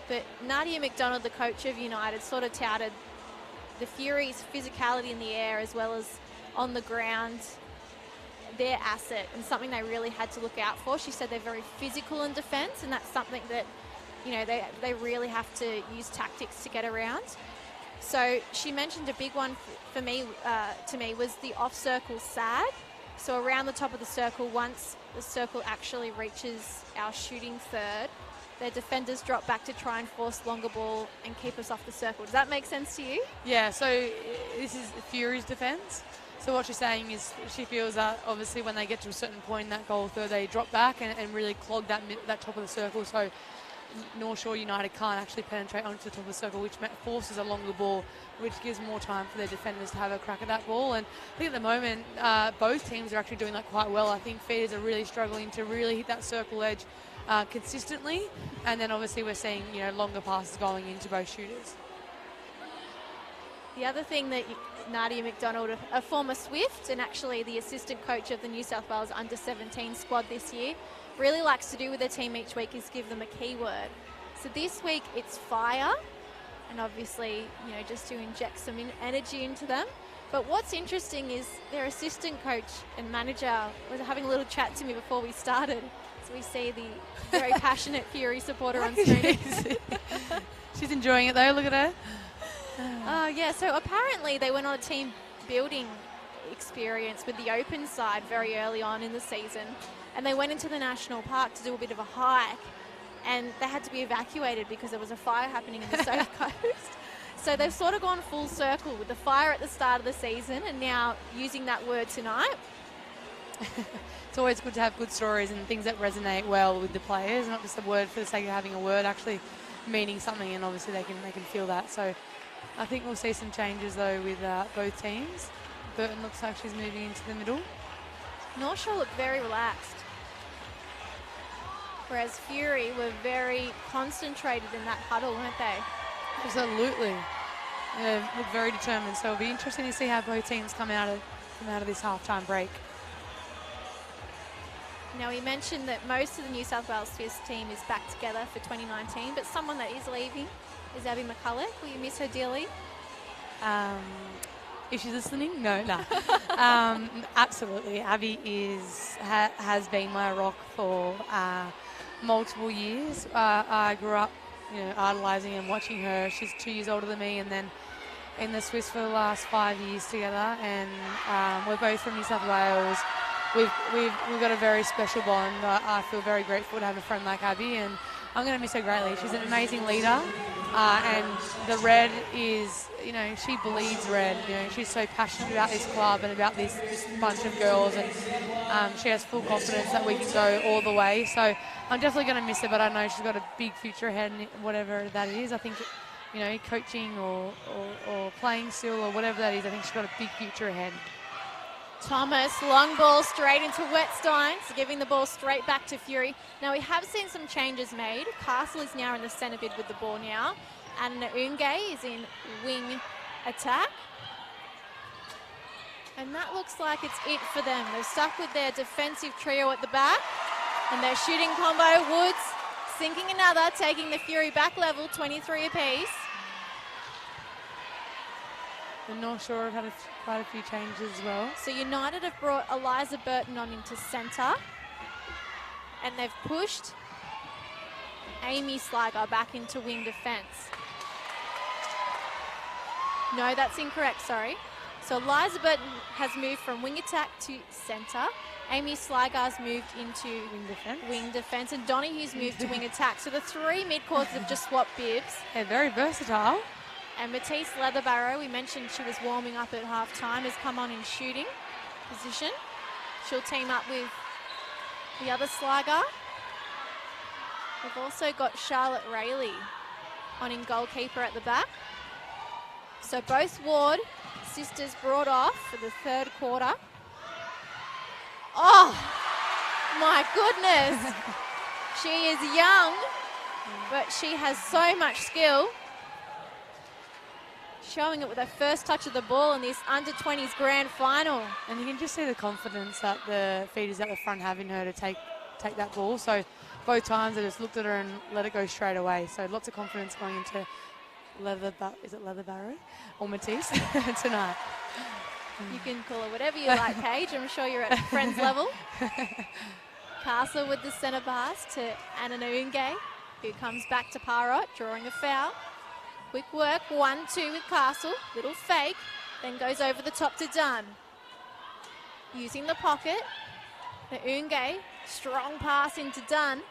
But Nadia McDonald, the coach of United, sort of touted the Fury's physicality in the air as well as on the ground, their asset, and something they really had to look out for. She said they're very physical in defence, and that's something that they really have to use tactics to get around. So she mentioned a big one to me was the off-circle SAD. So around the top of the circle, once the circle actually reaches our shooting third, their defenders drop back to try and force longer ball and keep us off the circle. Does that make sense to you? Yeah, so this is Fury's defence. So what she's saying is she feels that obviously when they get to a certain point in that goal third, they drop back and really clog that top of the circle. So North Shore United can't actually penetrate onto the top of the circle, which forces a longer ball, which gives more time for their defenders to have a crack at that ball. And I think at the moment, both teams are actually doing that quite well. I think feeders are really struggling to really hit that circle edge consistently. And then obviously we're seeing, longer passes going into both shooters. The other thing that Nadia McDonald, a former Swift and actually the assistant coach of the New South Wales under-17 squad this year, really likes to do with their team each week is give them a keyword. So this week it's fire, and obviously, just to inject some energy into them. But what's interesting is their assistant coach and manager was having a little chat to me before we started. So we see the very passionate Fury supporter on screen. She's enjoying it though, look at her. Yeah, so apparently they went on a team building experience with the open side very early on in the season, and they went into the national park to do a bit of a hike, and they had to be evacuated because there was a fire happening in the South Coast. So they've sort of gone full circle with the fire at the start of the season and now using that word tonight. It's always good to have good stories and things that resonate well with the players, not just a word for the sake of having a word, actually meaning something, and obviously they can feel that. So I think we'll see some changes though with both teams. Burton looks like she's moving into the middle. North Shore look very relaxed, whereas Fury were very concentrated in that huddle, weren't they? Absolutely. Yeah, look very determined. So it'll be interesting to see how both teams come out of this halftime break. Now, we mentioned that most of the New South Wales Fist team is back together for 2019, but someone that is leaving is Abby McCulloch. Will you miss her dearly? If she's listening, no. Absolutely. Abby has been my rock for multiple years. I grew up, idolising and watching her. She's 2 years older than me, and then in the Swiss for the last 5 years together. And we're both from New South Wales. We've got a very special bond. I feel very grateful to have a friend like Abby, and I'm going to miss her greatly. She's an amazing leader, and the red is, she bleeds red. She's so passionate about this club and about this bunch of girls, and she has full confidence that we can go all the way. So I'm definitely going to miss her, but I know she's got a big future ahead, and whatever that is. I think, coaching or playing still or whatever that is, I think she's got a big future ahead. Thomas, long ball straight into Wetstein, so giving the ball straight back to Fury. Now, we have seen some changes made. Castle is now in the centre mid with the ball now, and Unge is in wing attack. And that looks like it's it for them. They're stuck with their defensive trio at the back. And their shooting combo, Woods sinking another, taking the Fury back level, 23 apiece. The North Shore have had quite a few changes as well. So United have brought Eliza Burton on into centre. And they've pushed Amy Sligo back into wing defence. No, that's incorrect, sorry. So Eliza Burton has moved from wing attack to centre. Amy Sligo's moved into wing defence, and Donohue's moved to wing attack. So the three mid-courts have just swapped bibs. They're very versatile. And Matisse Leatherbarrow, we mentioned she was warming up at half-time, has come on in shooting position. She'll team up with the other Sligo. We've also got Charlotte Rayleigh on in goalkeeper at the back. So both Ward sisters brought off for the third quarter. Oh, my goodness. She is young, but she has so much skill. Showing it with her first touch of the ball in this under-20s grand final. And you can just see the confidence that the feeders at the front have in her to take that ball. So both times they just looked at her and let it go straight away. So lots of confidence going into Leatherbarrow or Matisse tonight. You can call her whatever you like, Paige. I'm sure you're at friends level. Castle with the centre pass to Anna Noonge, who comes back to Parrott, drawing a foul. Quick work, 1-2 with Castle. Little fake, then goes over the top to Dunn. Using the pocket. Noonge, strong pass into Dunn.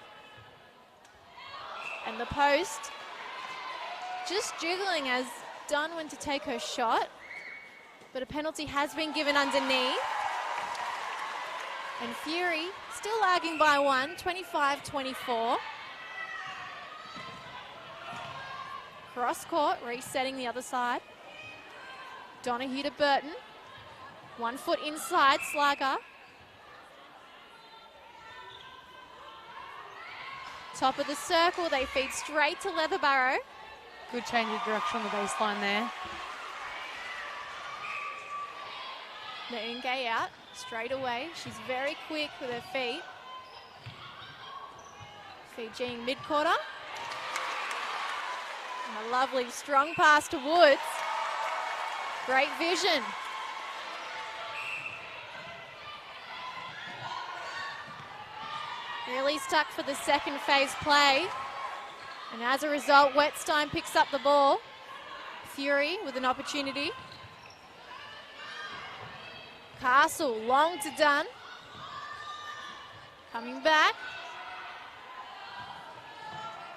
And the post just jiggling as Dunn went to take her shot. But a penalty has been given underneath. And Fury still lagging by one, 25-24. Cross court, resetting the other side. Donohue to Burton. 1 foot inside, Sligo. Top of the circle, they feed straight to Leatherbarrow. Good change of direction on the baseline there. Noonge out straight away. She's very quick with her feet. Fijiing mid-quarter. And a lovely strong pass to Woods. Great vision. Really stuck for the second phase play. And as a result, Wetstein picks up the ball. Fury with an opportunity. Castle, long to Dunn. Coming back.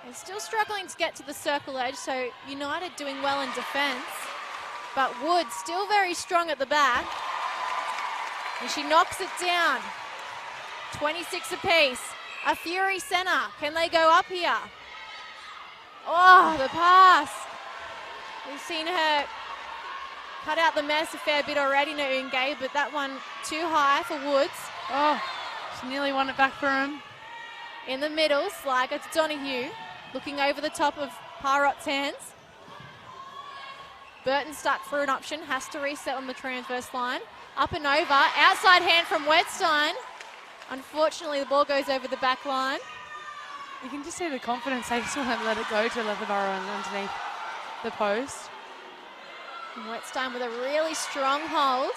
They're still struggling to get to the circle edge, so United doing well in defence. But Wood still very strong at the back. And she knocks it down. 26 apiece. A Fury centre. Can they go up here? Oh, the pass. We've seen her cut out the mess a fair bit already, Noonge, but that one too high for Woods. Oh, she nearly won it back for him. In the middle, Sligo to Donohue, looking over the top of Parrott's hands. Burton stuck for an option, has to reset on the transverse line. Up and over, outside hand from Wetstein. Unfortunately, the ball goes over the back line. You can just see the confidence. They just want to let it go to Leatherbarrow and underneath the post. And Wetstein with a really strong hold.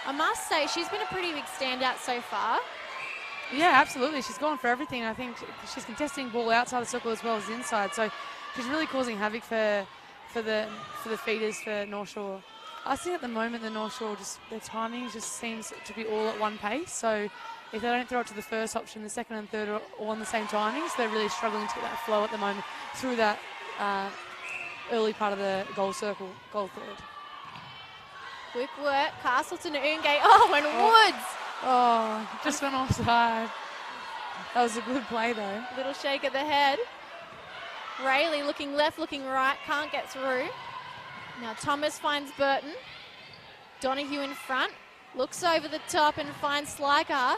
I must say, she's been a pretty big standout so far. Yeah, absolutely. She's gone for everything. I think she's contesting ball outside the circle as well as inside. So she's really causing havoc for the feeders for North Shore. I think at the moment the North Shore their timing just seems to be all at one pace. So if they don't throw it to the first option, the second and third are all on the same timing. So they're really struggling to get that flow at the moment through that early part of the goal circle, goal third. Quick work, Castleton to Noonge. Oh, and Woods. Oh, just went offside. That was a good play though. Little shake of the head. Rayleigh looking left, looking right, can't get through. Now Thomas finds Burton. Donohue in front, looks over the top and finds Sligo.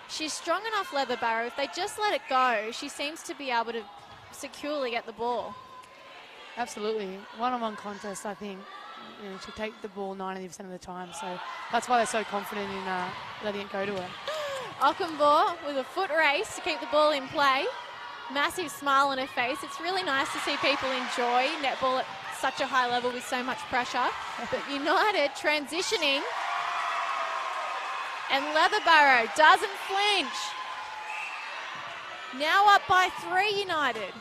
She's strong enough, Leatherbarrow. If they just let it go, she seems to be able to securely get the ball. Absolutely. One-on-one contest, I think. she'll take the ball 90% of the time. So that's why they're so confident in letting it go to her. Ockenbaugh with a foot race to keep the ball in play. Massive smile on her face. It's really nice to see people enjoy netball at such a high level with so much pressure. But United transitioning. And Leatherbarrow doesn't flinch. Now up by 3, United.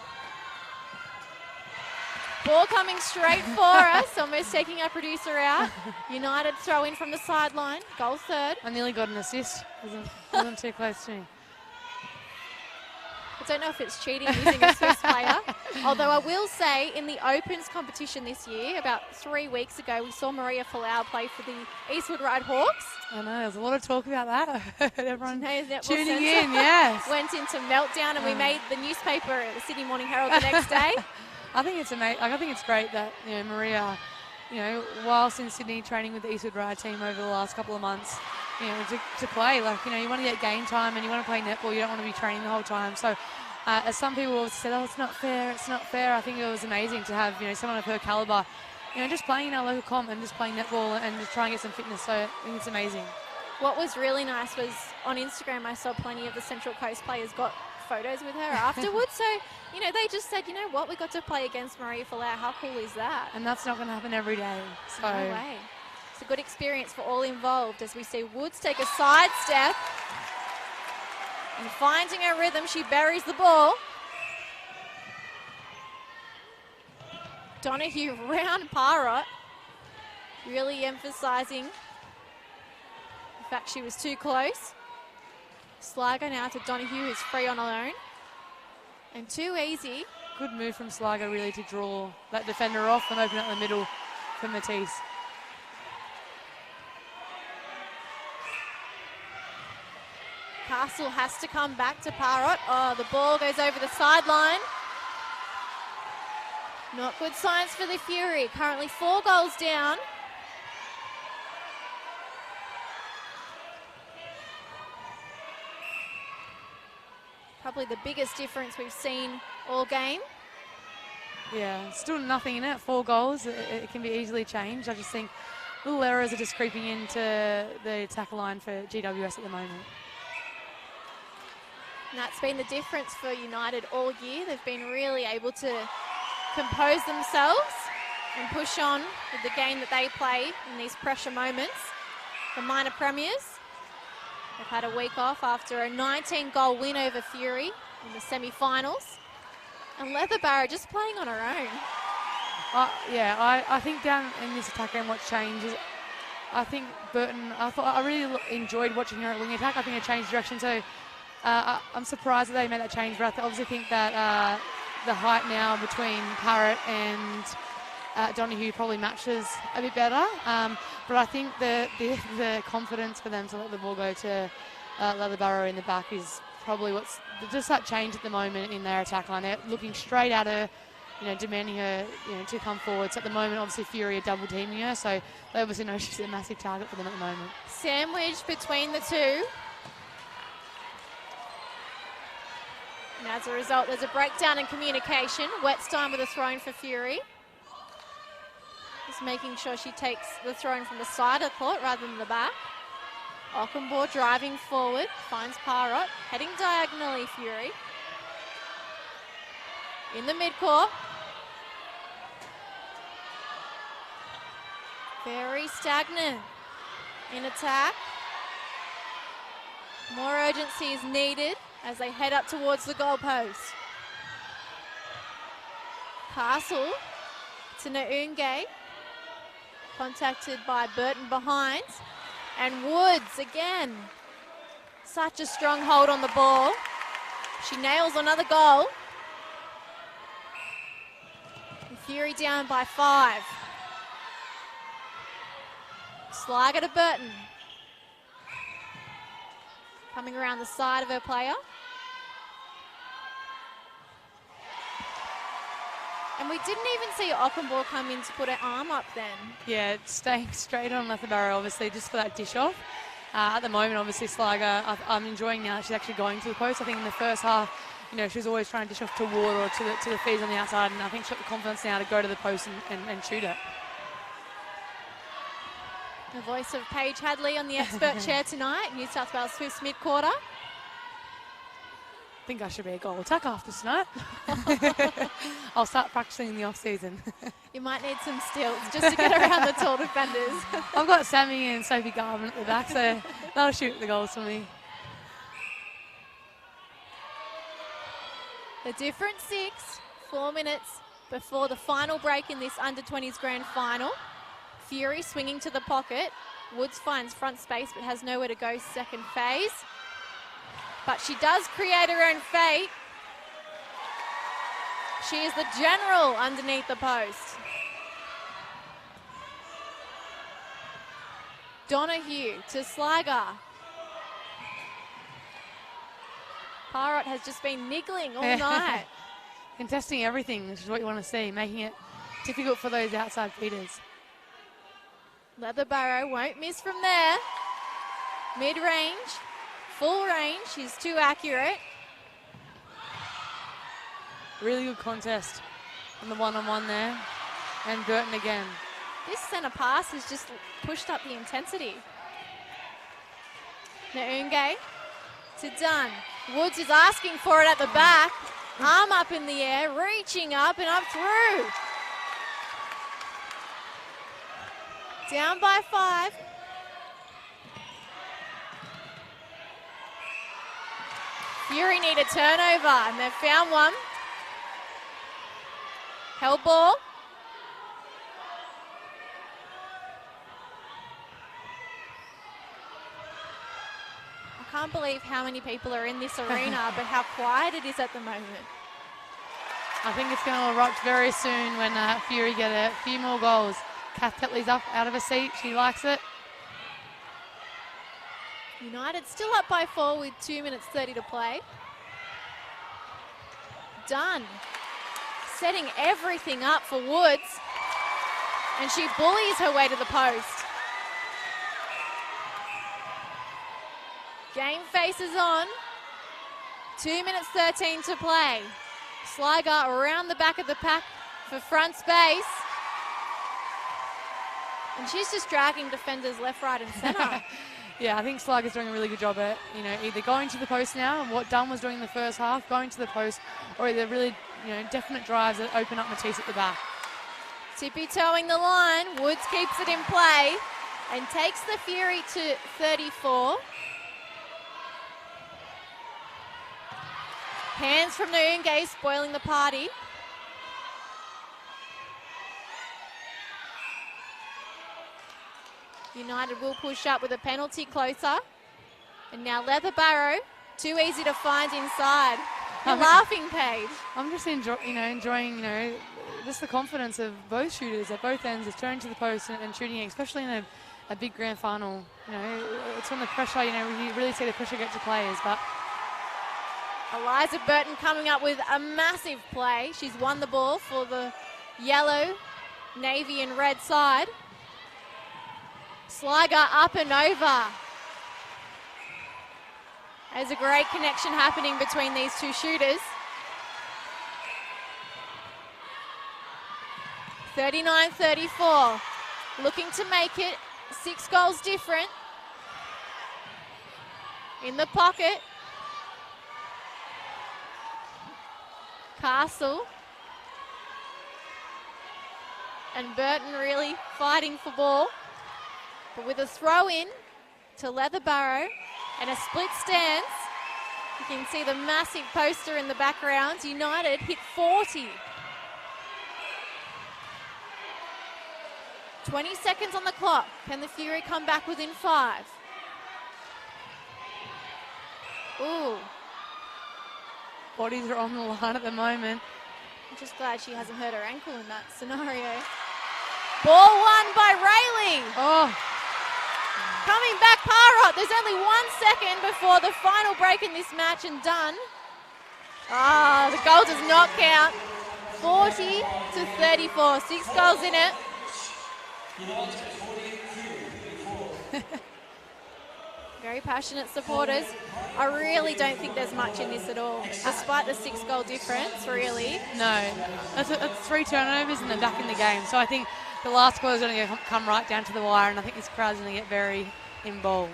Ball coming straight for us, almost taking our producer out. United throw in from the sideline. Goal third. I nearly got an assist. Wasn't too close to me. I don't know if it's cheating using a Swiss player. Although I will say, in the Opens competition this year, about 3 weeks ago, we saw Maria Folau play for the Eastwood Ride Hawks. I know, there's a lot of talk about that. Everyone tuning in, yes. Went into meltdown, and we made the newspaper at the Sydney Morning Herald the next day. I think it's amazing. I think it's great that Maria, whilst in Sydney training with the Eastwood Ride team over the last couple of months, to play. You want to get game time and you want to play netball. You don't want to be training the whole time. So, as some people have said, it's not fair. It's not fair. I think it was amazing to have someone of her calibre, just playing in our local comp and just playing netball and just try and get some fitness. So I think it's amazing. What was really nice was on Instagram, I saw plenty of the Central Coast players got photos with her afterwards. So, they just said, we got to play against Maria Folau. How cool is that? And that's not going to happen every day. So. No way. It's a good experience for all involved as we see Woods take a side step. And finding her rhythm, she buries the ball. Donahue round Parrott, really emphasising the fact she was too close. Sligo now to Donahue, who's free on her own. And too easy. Good move from Sligo, really, to draw that defender off and open up the middle for Matisse. Castle has to come back to Parrott. Oh, the ball goes over the sideline. Not good signs for the Fury. Currently 4 goals down. Probably the biggest difference we've seen all game. Yeah, still nothing in it. 4 goals. It can be easily changed. I just think little errors are just creeping into the tackle line for GWS at the moment. And that's been the difference for United all year. They've been really able to compose themselves and push on with the game that they play in these pressure moments. The minor premiers have had a week off after a 19-goal win over Fury in the semi-finals. And Leatherbarrow just playing on her own. I think down in this attack game what's changed is I think Burton, I really enjoyed watching her at wing attack. I think it changed direction. So I'm surprised that they made that change, but I obviously think that the height now between Parrott and Donahue probably matches a bit better. But I think the confidence for them to let the ball go to Leatherbarrow in the back is probably what's just that change at the moment in their attack line. They're looking straight at her, demanding her, to come forward. So at the moment, obviously Fury are double teaming her, so they obviously know she's a massive target for them at the moment. Sandwich between the two. And as a result, there's a breakdown in communication. Wetstein with a throw in for Fury. Just making sure she takes the throw in from the side of the court rather than the back. Ockenbaugh driving forward, finds Parrott, heading diagonally Fury. In the midcourt. Very stagnant in attack. More urgency is needed as they head up towards the goalpost. Castle to Naunge. Contacted by Burton behind. And Woods again. Such a strong hold on the ball. She nails another goal. And Fury down by 5. Sligo to Burton. Coming around the side of her player. And we didn't even see Ockenbaugh come in to put her arm up then. Yeah, staying straight on Leatherbarrow, obviously, just for that dish off. At the moment, obviously, Sligo, I'm enjoying now that she's actually going to the post. I think in the first half, she was always trying to dish off to Ward or to the feeds on the outside, and I think she's got the confidence now to go to the post and shoot it. The voice of Paige Hadley on the expert chair tonight, New South Wales Swifts mid-quarter. I think I should be a goal attack after tonight. I'll start practicing in the off-season. You might need some stilts just to get around the tall defenders. I've got Sammy and Sophie Garvin at the back, so they'll shoot the goals for me. The different 6, 4 minutes before the final break in this under-20s grand final. Fury swinging to the pocket. Woods finds front space but has nowhere to go second phase. But she does create her own fate. She is the general underneath the post. Donahue to Sligo. Parrott has just been niggling all night. Contesting everything, which is what you want to see, making it difficult for those outside feeders. Leatherbarrow won't miss from there. Mid-range, full range, she's too accurate. Really good contest on the one-on-one there. And Burton again. This centre pass has just pushed up the intensity. Naunge to Dunn. Woods is asking for it at the back. Arm up in the air, reaching up and up through. Down by 5. Fury need a turnover, and they've found one. Held ball. I can't believe how many people are in this arena, but how quiet it is at the moment. I think it's going to erupt very soon when Fury get a few more goals. Kath Petley's up out of her seat. She likes it. United still up by 4 with 2 minutes 30 to play. Dunn setting everything up for Woods. And she bullies her way to the post. Game faces on. 2 minutes 13 to play. Sligo around the back of the pack for front space. And she's just dragging defenders left, right and centre. Yeah, I think Sligo's doing a really good job at, either going to the post now, and what Dunn was doing in the first half, going to the post, or either really, definite drives that open up Matisse at the back. Tippy-toeing the line. Woods keeps it in play and takes the Fury to 34. Hands from Naunge spoiling the party. United will push up with a penalty closer. And now Leatherbarrow, too easy to find inside. You're laughing, Paige. I'm just enjoying, just the confidence of both shooters at both ends of turning to the post and shooting, especially in a big grand final. It's when the pressure, you really see the pressure get to players. But Eliza Burton coming up with a massive play. She's won the ball for the yellow, navy and red side. Sligo up and over. There's a great connection happening between these two shooters. 39-34. Looking to make it 6 goals different. In the pocket. Castle. And Burton really fighting for ball. But with a throw in to Leatherbarrow and a split stance, you can see the massive poster in the background. United hit 40. 20 seconds on the clock. Can the Fury come back within 5? Ooh. Bodies are on the line at the moment. I'm just glad she hasn't hurt her ankle in that scenario. Ball won by Rayleigh. Oh. Coming back, Parrott. There's only 1 second before the final break in this match and done. The goal does not count. 40-34. 6 goals in it. Very passionate supporters. I really don't think there's much in this at all, despite the 6-goal difference, really. No, that's 3 turnovers and they're back in the game. So I think the last quarter is going to come right down to the wire, and I think this crowd's going to get very involved.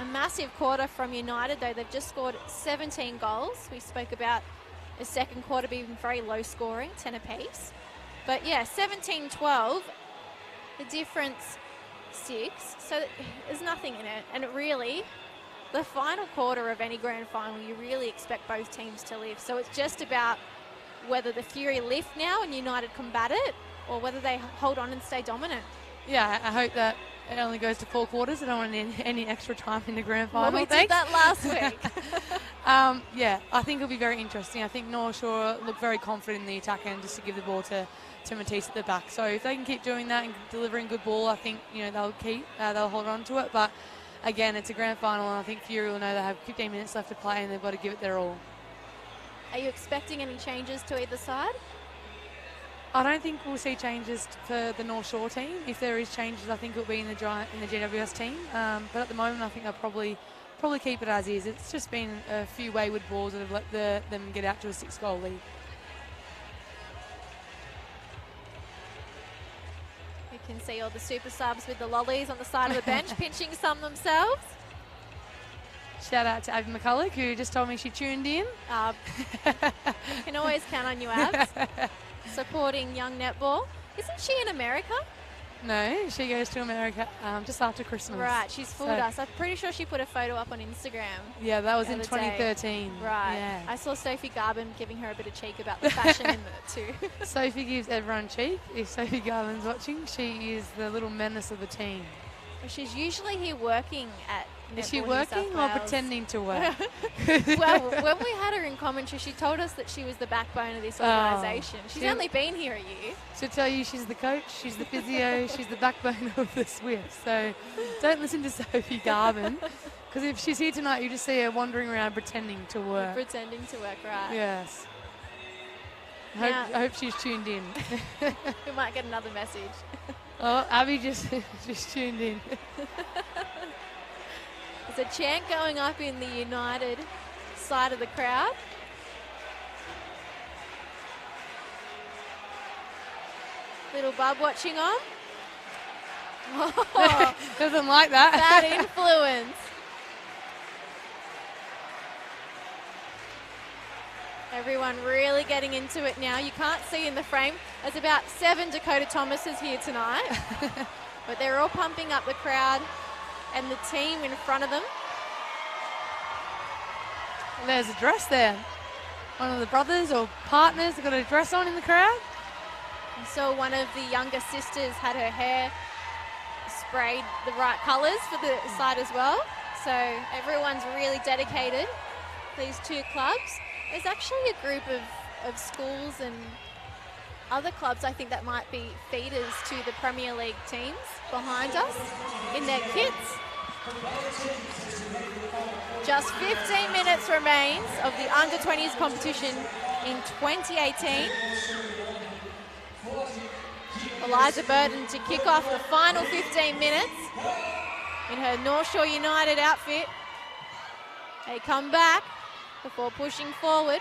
A massive quarter from United, though. They've just scored 17 goals. We spoke about the second quarter being very low scoring, 10 apiece. But yeah, 17-12, the difference 6. So there's nothing in it. And it really, the final quarter of any grand final, you really expect both teams to live. So it's just about whether the Fury lift now and United combat it, or whether they hold on and stay dominant. Yeah, I hope that it only goes to 4 quarters. I don't want any extra time in the grand final. Well, we did that last week. Yeah, I think it'll be very interesting. I think North Shore look very confident in the attack and just to give the ball to Matisse at the back. So if they can keep doing that and delivering good ball, I think they'll hold on to it. But again, it's a grand final, and I think Fury will know they have 15 minutes left to play and they've got to give it their all. Are you expecting any changes to either side? I don't think we'll see changes for the North Shore team. If there is changes, I think it'll be in the GWS team. But at the moment, I think they'll probably keep it as is. It's just been a few wayward balls that have let them get out to a 6-goal lead. You can see all the super subs with the lollies on the side of the bench, pinching some themselves. Shout out to Abby McCulloch, who just told me she tuned in. Can always count on you, Abs. Supporting young netball. Isn't she in America? No, she goes to America just after Christmas. Right, she's fooled us. I'm pretty sure she put a photo up on Instagram. Yeah, that was in 2013. Right. Yeah. I saw Sophie Garvin giving her a bit of cheek about the fashion in it too. Sophie gives everyone cheek. If Sophie Garvin's watching, she is the little menace of the team. Well, she's usually here working at Netball. Is she working or pretending to work? Well, when we had her in commentary, she told us that she was the backbone of this organisation. She's only been here a year. She'll tell you she's the coach, she's the physio, she's the backbone of the Swifts. So don't listen to Sophie Garvin, because if she's here tonight, you just see her wandering around pretending to work. Pretending to work, right. Yes. I hope she's tuned in. We might get another message. Oh, Abby just tuned in. There's a chant going up in the United side of the crowd. Little bub watching on. Oh, doesn't like that. Bad influence. Everyone really getting into it now. You can't see in the frame. There's about 7 Dakota Thomases here tonight. But they're all pumping up the crowd and the team in front of them. There's a dress there. One of the brothers or partners got a dress on in the crowd. And so one of the younger sisters had her hair sprayed the right colours for the side as well. So everyone's really dedicated, these two clubs. There's actually a group of schools and other clubs, I think, that might be feeders to the Premier League teams behind us in their kits. Just 15 minutes remains of the under-20s competition in 2018. Eliza Burton to kick off the final 15 minutes in her North Shore United outfit. They come back before pushing forward.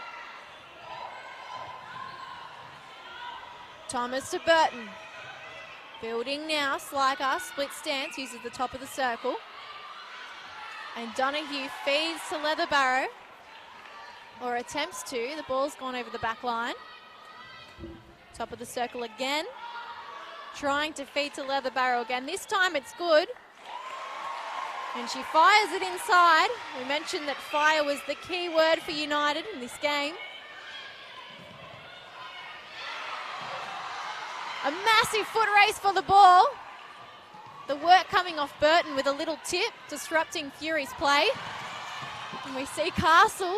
Thomas to Burton. Building now, Sliker, split stance, uses the top of the circle. And Donahue feeds to Leatherbarrow, or attempts to. The ball's gone over the back line. Top of the circle again. Trying to feed to Leatherbarrow again. This time it's good. And she fires it inside. We mentioned that fire was the key word for United in this game. A massive foot race for the ball. The work coming off Burton with a little tip, disrupting Fury's play. And we see Castle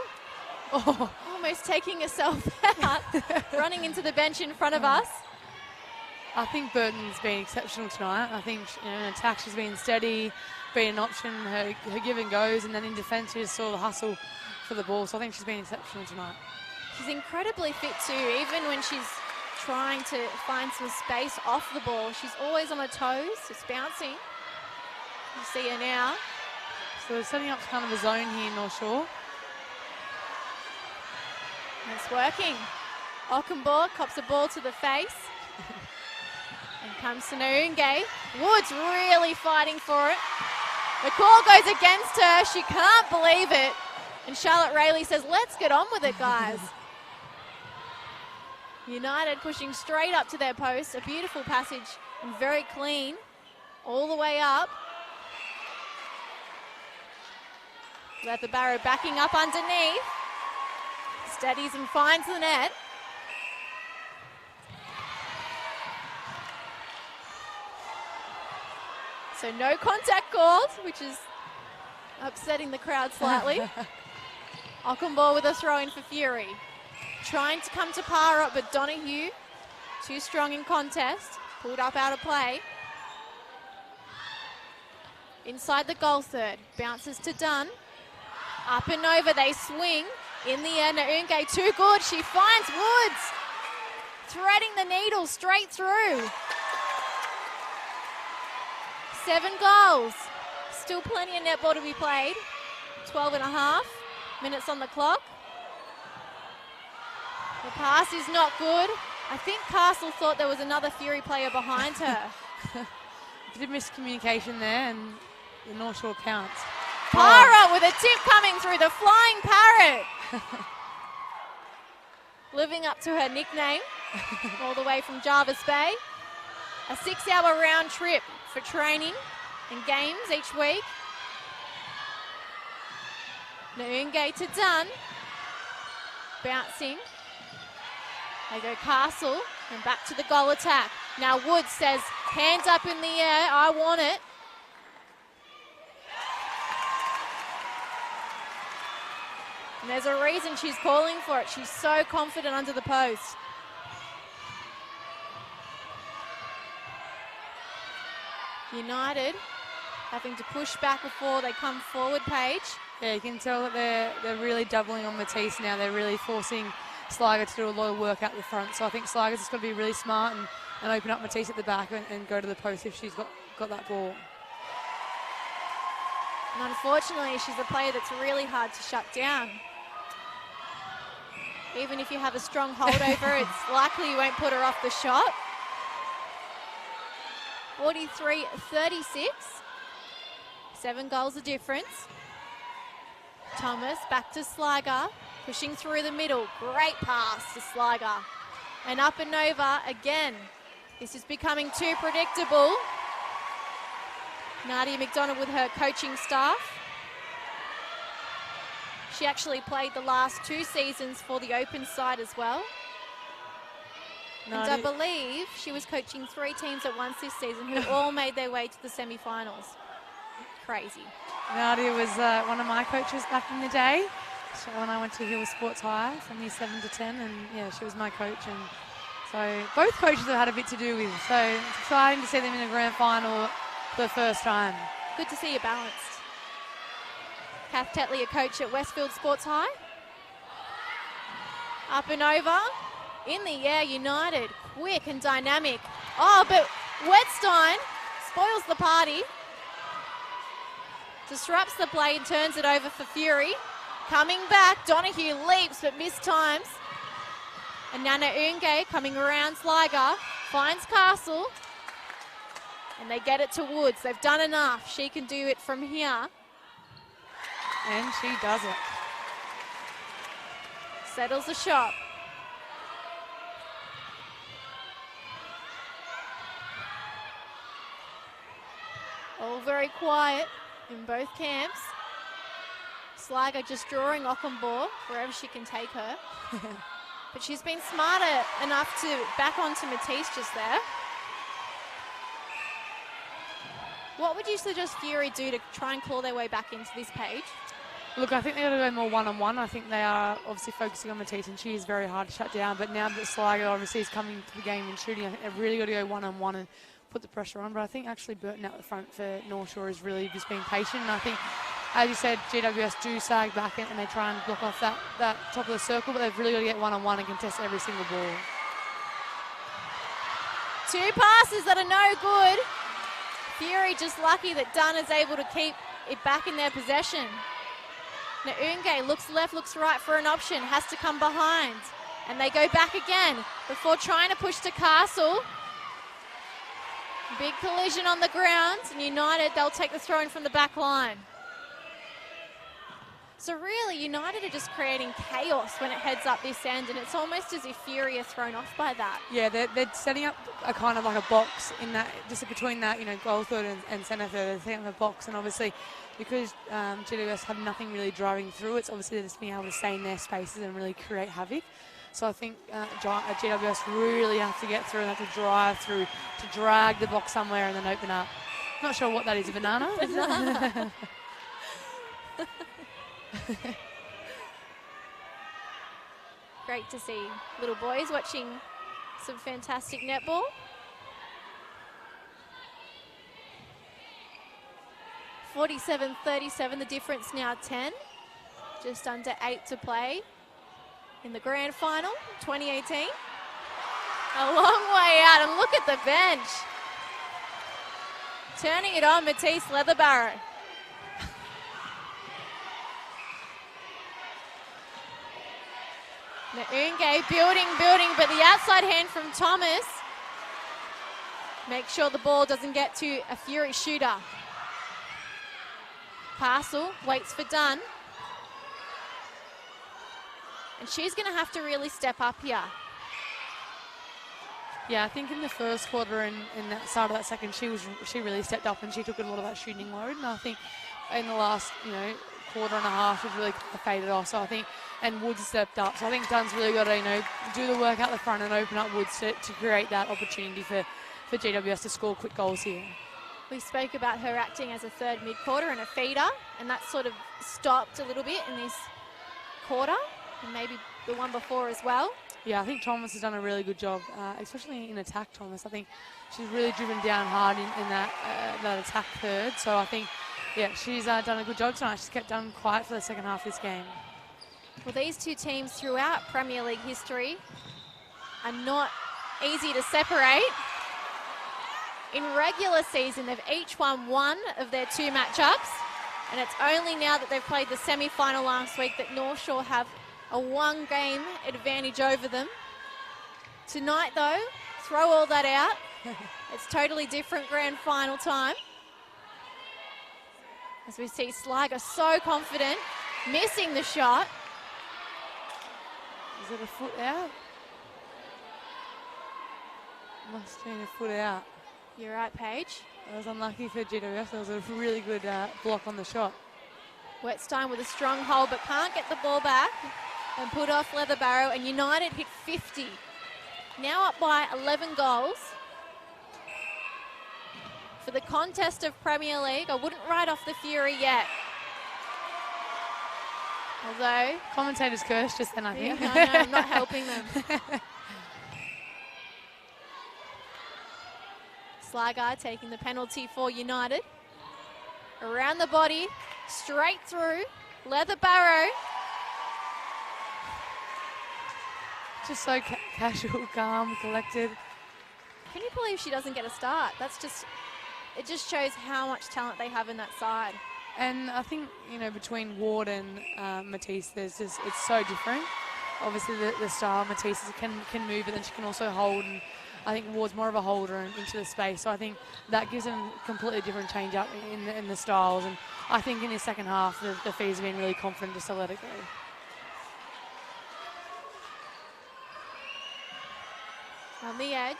almost taking herself out, running into the bench in front of us. I think Burton's been exceptional tonight. I think in attack she's been steady, been an option, her give and goes, and then in defence she just saw the hustle for the ball. So I think she's been exceptional tonight. She's incredibly fit too, even when she's trying to find some space off the ball. She's always on her toes, just bouncing. You see her now. So they're setting up kind of a zone here in North Shore. It's working. Ockenbaugh cops a ball to the face. And comes to Noonge. Woods really fighting for it. The call goes against her. She can't believe it. And Charlotte Rayleigh says, let's get on with it, guys. United pushing straight up to their post. A beautiful passage and very clean all the way up. Leather Barrow backing up underneath. Steadies and finds the net. So no contact called, which is upsetting the crowd slightly. Ockenbaugh with a throw in for Fury. Trying to come to par up, but Donahue, too strong in contest. Pulled up out of play. Inside the goal third. Bounces to Dunn. Up and over, they swing. In the end, Noonge too good. She finds Woods. Threading the needle straight through. 7 goals. Still plenty of netball to be played. 12 and a half minutes on the clock. The pass is not good. I think Castle thought there was another Fury player behind her. A bit of miscommunication there, and the North Shore counts. Para with a tip coming through, the Flying Parrot. Living up to her nickname, all the way from Jarvis Bay. A 6-hour round trip for training and games each week. Noonge to Dunn. Bouncing. They go Castle and back to the goal attack. Now Woods says, hands up in the air, I want it. And there's a reason she's calling for it. She's so confident under the post. United having to push back before they come forward, Paige. Yeah, you can tell that they're really doubling on Matisse now. They're really forcing Sligo to do a lot of work out the front. So I think Sligo's just got to be really smart and open up Matisse at the back and go to the post if she's got that ball. And unfortunately, she's a player that's really hard to shut down. Even if you have a strong holdover, it's likely you won't put her off the shot. 43-36. 7 goals of difference. Thomas back to Sligo, pushing through the middle. Great pass to Sligo. And up and over again. This is becoming too predictable. Nadia McDonald with her coaching staff. She actually played the last 2 seasons for the open side as well. And I believe she was coaching 3 teams at once this season who all made their way to the semi-finals. Crazy. Nadia was one of my coaches back in the day. So when I went to Hill Sports High from year 7 to 10, and yeah, she was my coach. And so both coaches have had a bit to do with. So it's exciting to see them in a grand final for the first time. Good to see you balanced. Kath Tetley, a coach at Westfield Sports High. Up and over. In the air, United. Quick and dynamic. Oh, but Wetstein spoils the party. Disrupts the play and turns it over for Fury. Coming back, Donahue leaps but mistimes. And Nana Unge coming around Sligo. Finds Castle. And they get it to Woods. They've done enough. She can do it from here. And she does it. Settles the shot. All very quiet in both camps. Sligo just drawing Ockenbaugh wherever she can take her. But she's been smarter enough to back onto Matisse just there. What would you suggest Fury do to try and claw their way back into this page? Look, I think they've got to go more one-on-one. I think they are obviously focusing on Matisse, and she is very hard to shut down. But now that Sligo obviously is coming to the game and shooting, I think they've really got to go one-on-one and put the pressure on. But I think actually Burton out the front for North Shore is really just being patient. And I think, as you said, GWS do sag back and they try and block off that top of the circle, but they've really got to get one-on-one and contest every single ball. 2 passes that are no good. Fury just lucky that Dunn is able to keep it back in their possession. Now Unge looks left, looks right for an option, has to come behind. And they go back again before trying to push to Castle. Big collision on the ground, and United, they'll take the throw-in from the back line. So really, United are just creating chaos when it heads up this end, and it's almost as if Fury are thrown off by that. Yeah, they're setting up a kind of like a box in that, just between that, goal third and centre third. They're setting up a box, and obviously because GWS have nothing really driving through, it's obviously they're just being able to stay in their spaces and really create havoc. So I think GWS really have to get through and have to drive through to drag the box somewhere and then open up. Not sure what that is, a banana? Banana. Great to see little boys watching some fantastic netball. (47-37), the difference now 10. Just under 8 to play in the grand final 2018. A long way out, and look at the bench. Turning it on, Matisse Leatherbarrow. Naunge building, but the outside hand from Thomas. Make sure the ball doesn't get to a Fury shooter. Parcel waits for Dunn. And she's going to have to really step up here. Yeah, I think in the first quarter and in that start of that second, she really stepped up and she took a lot of that shooting load. And I think in the last, quarter and a half, she's really faded off. So I think, and Woods stepped up. So I think Dunn's really got to, do the work out the front and open up Woods to create that opportunity for GWS to score quick goals here. We spoke about her acting as a third mid-quarter and a feeder, and that sort of stopped a little bit in this quarter, and maybe the one before as well. Yeah, I think Thomas has done a really good job, especially in attack, Thomas. I think she's really driven down hard in that attack third. So I think, yeah, she's done a good job tonight. She's kept Dunn quiet for the second half of this game. Well, these two teams throughout Premier League history are not easy to separate. In regular season, they've each won one of their two matchups, and it's only now that they've played the semi-final last week that North Shore have a one-game advantage over them. Tonight, though, throw all that out. It's totally different grand final time. As we see Sligo so confident, missing the shot. Is it a foot out? Must have been a foot out. You're right, Paige. That was unlucky for GWS. That was a really good block on the shot. Wetstein with a strong hold, but can't get the ball back and put off Leatherbarrow, and United hit 50. Now up by 11 goals. For the contest of Premier League, I wouldn't write off the Fury yet. Although... Commentators cursed just then, I think. I know, I'm not helping them. Sligo taking the penalty for United. Around the body, straight through. Leatherbarrow. Just so casual, calm, collected. Can you believe she doesn't get a start? It just shows how much talent they have in that side. And I think, between Ward and Matisse, it's so different. Obviously, the style Matisse can move, but then she can also hold. And I think Ward's more of a holder and into the space. So I think that gives them a completely different change up in the styles. And I think in the second half, the Fees have been really confident just to let it go. On the edge,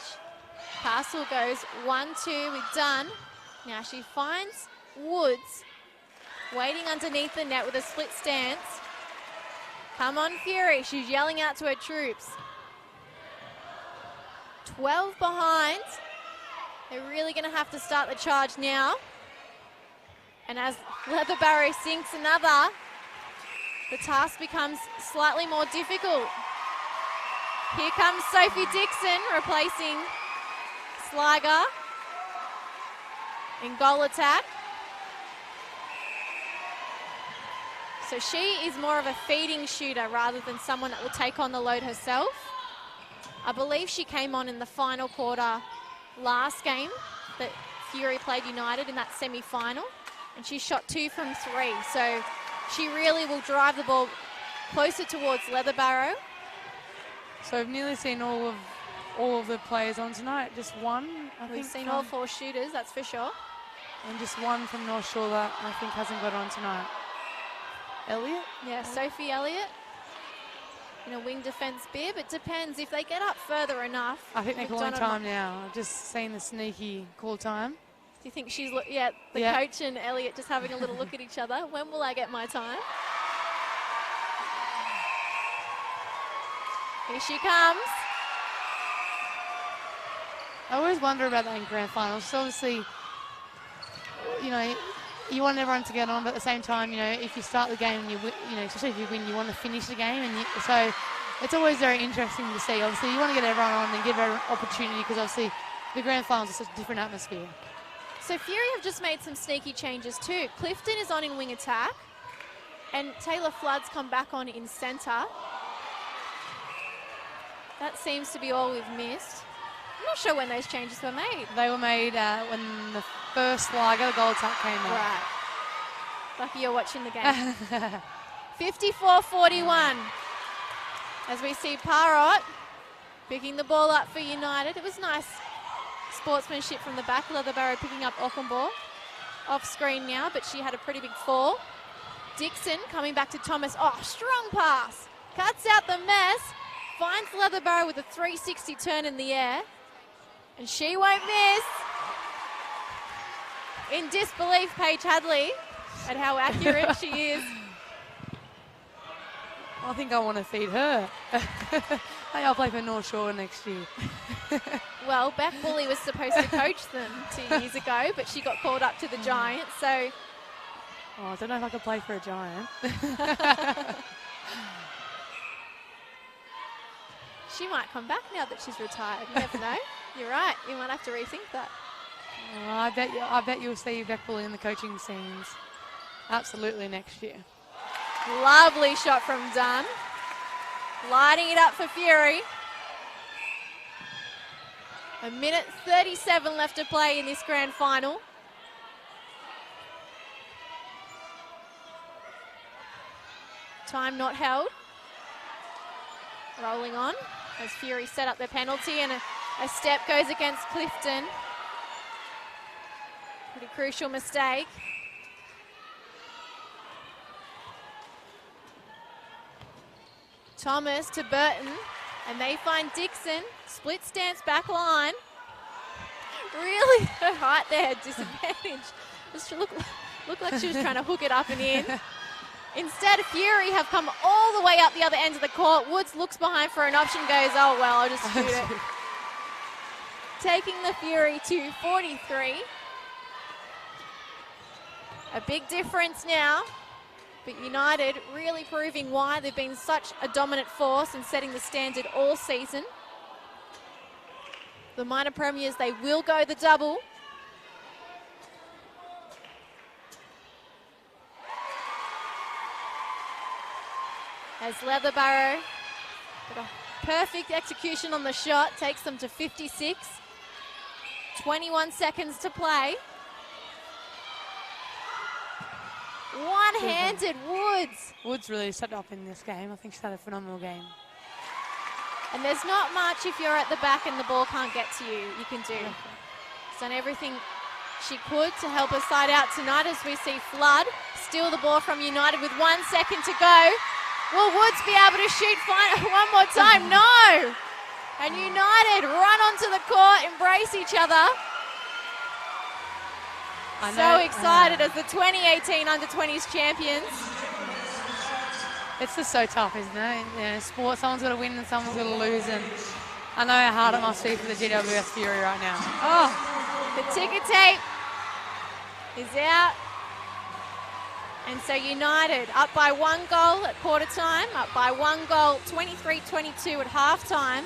Parcel goes 1-2 with Dunn. Now she finds Woods waiting underneath the net with a split stance. Come on, Fury. She's yelling out to her troops. 12 behind. They're really going to have to start the charge now. And as Leatherbarrow sinks another, the task becomes slightly more difficult. Here comes Sophie Dixon replacing Sligo in goal attack. So she is more of a feeding shooter rather than someone that will take on the load herself. I believe she came on in the final quarter last game that Fury played United in that semi-final, and she shot 2 from 3. So she really will drive the ball closer towards Leatherbarrow. So I've nearly seen all of all of the players on tonight. Just one, I think. We've seen all 4 shooters, that's for sure. And just one from North Shore that I think hasn't got on tonight. Elliott? Yeah, Sophie Elliott in a wing defence bib. It depends if they get up further enough. I think they're calling time now. I've just seen the sneaky call time. Do you think she's, the coach and Elliott just having a little look at each other? When will I get my time? Here she comes. I always wonder about that in grand finals. So obviously, you know, you want everyone to get on, but at the same time, you know, if you start the game and you win, you know, especially if you win, you want to finish the game, and so it's always very interesting to see. Obviously, you want to get everyone on and give everyone opportunity because obviously the grand finals is such a different atmosphere. So Fury have just made some sneaky changes too. Clifton is on in wing attack, and Taylor Flood's come back on in centre. That seems to be all we've missed. I'm not sure when those changes were made. They were made when the first Liger, the goal attack came up. Right. Lucky you're watching the game. 54-41. As we see Parrott picking the ball up for United. It was nice sportsmanship from the back. Leatherbarrow picking up Ockenbaugh. Off screen now, but she had a pretty big fall. Dixon coming back to Thomas. Oh, strong pass. Cuts out the mess. Finds Leatherbarrow with a 360 turn in the air. And she won't miss. In disbelief, Paige Hadley, at how accurate she is. I think I want to feed her. Hey, I'll play for North Shore next year. Well, Beck Woolley was supposed to coach them 2 years ago, but she got called up to the Giants, so... Oh, I don't know if I could play for a Giant. She might come back now that she's retired. You never know. You're right. You might have to rethink that. Oh, I bet you'll see Beck Woolley in the coaching scenes absolutely next year. Lovely shot from Dunn. Lighting it up for Fury. 1:37 left to play in this grand final. Time not held. Rolling on as Fury set up their penalty, and a step goes against Clifton. Pretty crucial mistake. Thomas to Burton, and they find Dixon. Split stance back line. Really, her height there, disadvantage. Just looked like she was trying to hook it up and in. Instead, Fury have come all the way up the other end of the court. Woods looks behind for an option, goes, oh well, I'll just shoot it. Taking the Fury to 43. A big difference now, but United really proving why they've been such a dominant force and setting the standard all season. The minor premiers, they will go the double. As Leatherbarrow, with a perfect execution on the shot, takes them to 56. 21 seconds to play. One-handed Woods. Woods really stepped up in this game. I think she's had a phenomenal game. And there's not much if you're at the back and the ball can't get to you, you can do. She's done everything she could to help her side out tonight as we see Flood steal the ball from United with 1 second to go. Will Woods be able to shoot one more time? No! And United run onto the court, embrace each other. So excited as the 2018 Under-20s champions. It's just so tough, isn't it? You know, sport, someone's got to win and someone's got to lose. And I know how hard it must be for the GWS Fury right now. Oh, the ticker tape is out. And so United up by 1 goal at quarter time, up by 1 goal, 23-22 at halftime,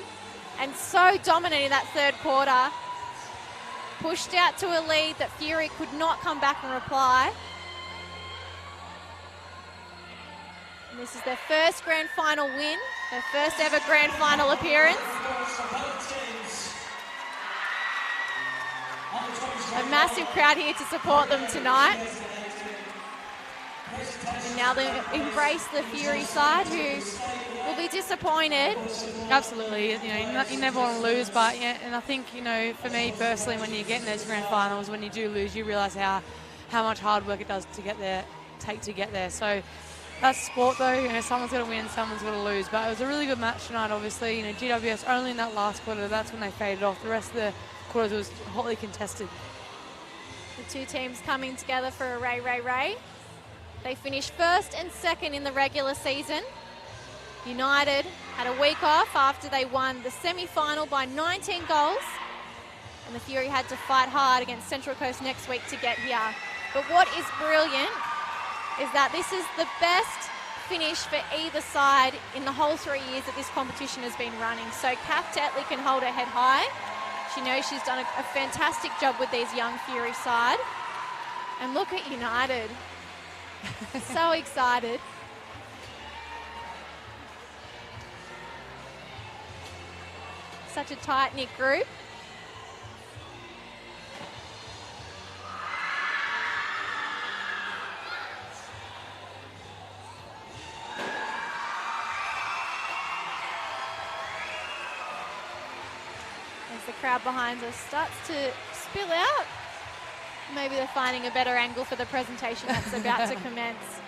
and so dominating that third quarter. Pushed out to a lead that Fury could not come back and reply. And this is their first grand final win, their first ever grand final appearance. A massive crowd here to support them tonight. And now they embrace the Fury side, who will be disappointed. Absolutely, you never want to lose, but and I think for me personally, when you get in those grand finals, when you do lose, you realise how much hard work it does to get there, So that's sport, though. Someone's got to win, someone's got to lose. But it was a really good match tonight. Obviously, GWS only in that last quarter. That's when they faded off. The rest of the quarters was hotly contested. The two teams coming together for a Ray. They finished first and second in the regular season. United had a week off after they won the semi-final by 19 goals. And the Fury had to fight hard against Central Coast next week to get here. But what is brilliant is that this is the best finish for either side in the whole 3 years that this competition has been running. So Kath Tetley can hold her head high. She knows she's done a fantastic job with these young Fury side. And look at United. So excited. Such a tight-knit group. As the crowd behind us starts to spill out, maybe they're finding a better angle for the presentation that's about to commence.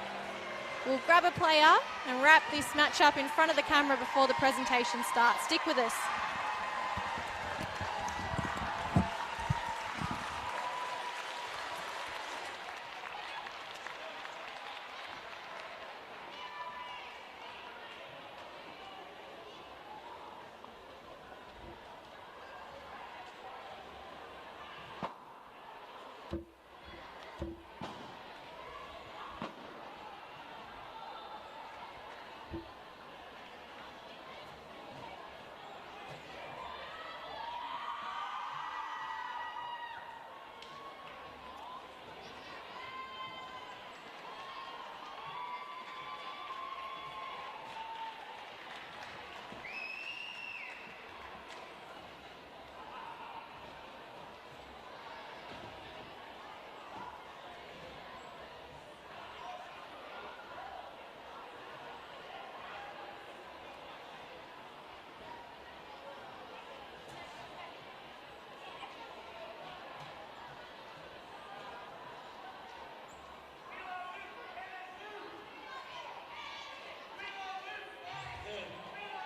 We'll grab a player and wrap this match up in front of the camera before the presentation starts. Stick with us.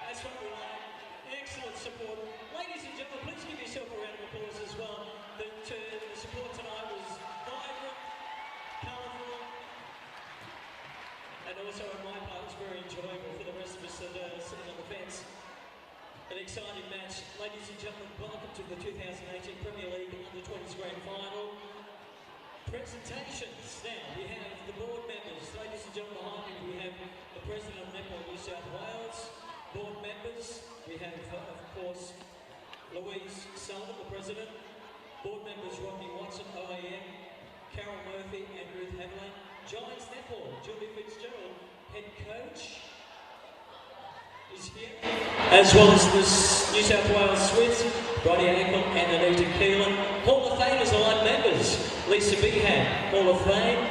That's what we like. Excellent support. Ladies and gentlemen, please give yourself a round of applause as well. The support tonight was vibrant, colourful, and also on my part it was very enjoyable for the rest of us that are sitting on the fence. An exciting match. Ladies and gentlemen, welcome to the 2018 Premier League Under-20's Grand Final. Presentations. Now, we have the board members. Ladies and gentlemen, behind me we have the President of Netball New South Wales. Board members, we have, of course, Louise Sullivan, the President. Board members, Rodney Watson, OAM, Carol Murphy and Ruth Haviland. Giants Netball, Julie Fitzgerald, Head Coach, is here. As well as the New South Wales Swifts, Brodie Ackle and Anita Keelan. Hall of Famers alike members, Lisa Behan, Hall of Fame,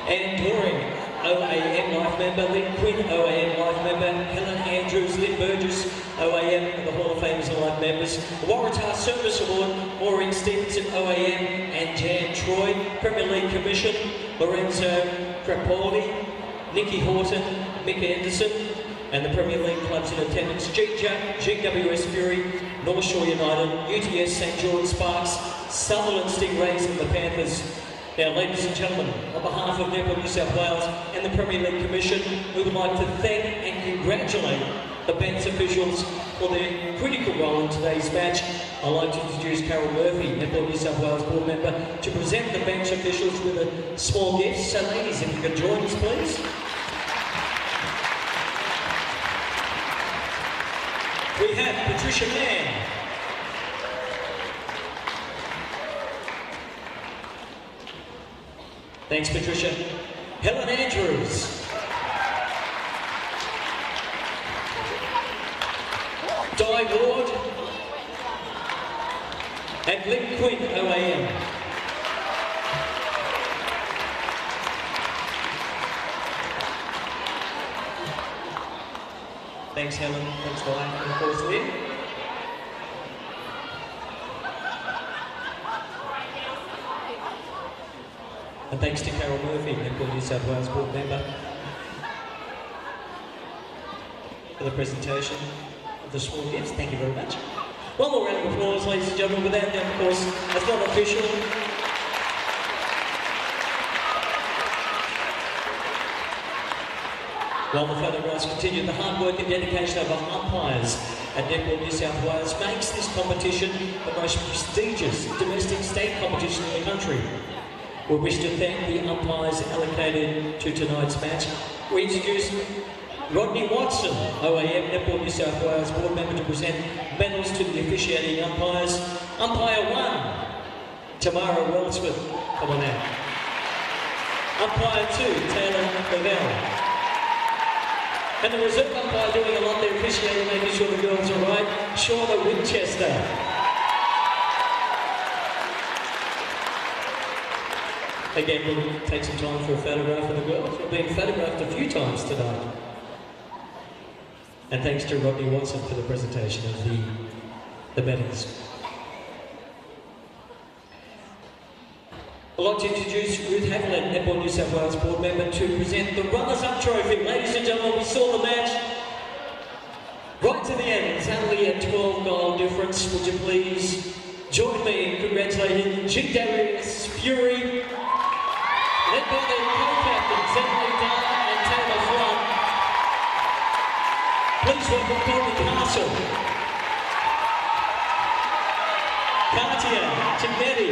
and Doring, OAM Life member, Lynn Quinn, OAM Life member, Helen Andrews, Lynn Burgess, OAM, and the Hall of Famers and Life members. The Waratah Service Award, Maureen Stevenson, OAM, and Jan Troy. Premier League Commission, Lorenzo Crapaldi, Nikki Horton, Mick Anderson, and the Premier League clubs in attendance: GWS Fury, North Shore United, UTS St George Sparks, Sutherland Stingrays and the Panthers. Now, ladies and gentlemen, on behalf of Netball New South Wales and the Premier League Commission, we would like to thank and congratulate the bench officials for their critical role in today's match. I'd like to introduce Carol Murphy, Netball New South Wales board member, to present the bench officials with a small gift. So, ladies, if you could join us, please. We have Patricia Mann. Thanks, Patricia. Helen Andrews. Di Ward. And Lynn Quinn, OAM. Thanks, Helen. Thanks, Diane, and of course, Lynn. And thanks to Carol Murphy, Netball New South Wales board member, for the presentation of the small gifts. Thank you very much. One more round of applause, ladies and gentlemen. Without them, of course, that's not official. While the photographs continue, the hard work and dedication of our umpires at Netball New South Wales makes this competition the most prestigious domestic state competition in the country. We wish to thank the umpires allocated to tonight's match. We introduce Rodney Watson, OAM, Netball New South Wales board member, to present medals to the officiating umpires. Umpire 1, Tamara Wellsworth, come on out. Umpire 2, Taylor Lavelle. And the reserve umpire doing a lot there, officiating, making sure the girls are right, Shauna Winchester. Again, we'll take some time for a photograph of the girls. We've been photographed a few times tonight. And thanks to Rodney Watson for the presentation of the medals. I'd like to introduce Ruth Haviland, Netball New South Wales board member, to present the Runners-Up Trophy. Ladies and gentlemen, we saw the match right to the end. It's only a 12-goal difference. Would you please join me in congratulating GWS Fury, led by their co-captains, Emily Dunn and Taylor Flood. Please welcome Courtney Castle, Cartier Chignetti,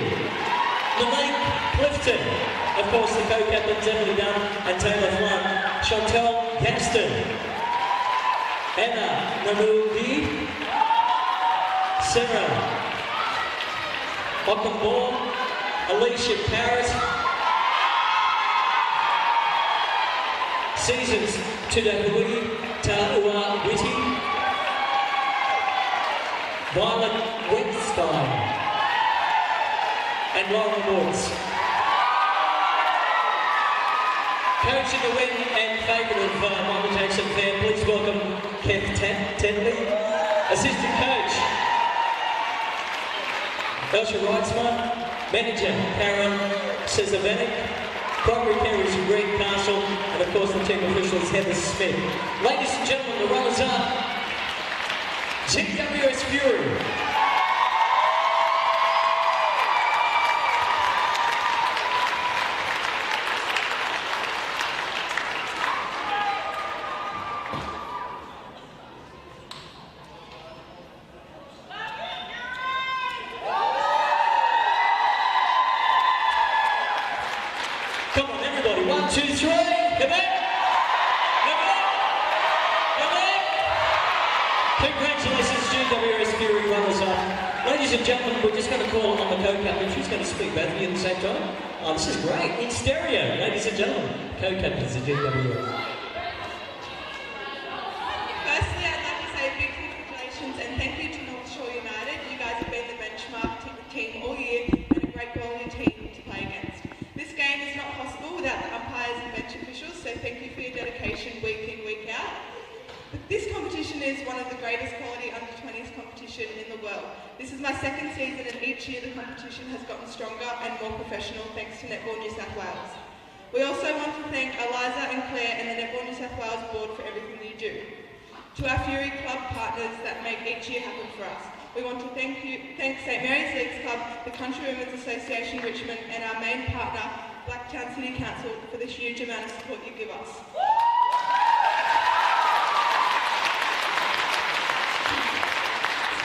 Malik Clifton, of course the co-captains Emily Dunn and Taylor Flood, Chantel Gaston, Anna Namugi, Sarah Ockenbaugh, Alicia Parrott, Seasons Tudahui Taua Witty, Violet Wetstein, and Lauren Woods. Coach in the win and favourite of Michael Jackson fan, please welcome Kev Tenley. Assistant coach, Elsha Reitzman. Manager, Karen Cesavenik. Primary carers, Greg Castle. And of course the team officials, Heather Smith. Ladies and gentlemen, the runners-up, GWS Fury. Come on, everybody. 1, 2, 3. Come back. Come back. Come back. Congratulations, GWS Fury runners-up. Ladies and gentlemen, we're just going to call on the co-captain. She's going to speak both of you at the same time. Oh, this is great. In stereo, ladies and gentlemen. Co-captains of GWS. Firstly, I'd like to say big congratulations and thank you to North Shore United. You guys have been the benchmark team all year and a great quality team to play against. This game is not possible without the umpires and bench officials, so thank you for your dedication week in, week out. But this competition is one of the greatest quality under-20s competition in the world. This is my second season and each year the competition has gotten stronger and more professional thanks to Netball New South Wales. We also want to thank Eliza and Claire and the Netball New South Wales board for everything you do. To our Fury Club partners that make each year happen for us. We want to thank St Mary's Leagues Club, the Country Women's Association Richmond and our main partner, Blacktown City Council, for the huge amount of support you give us.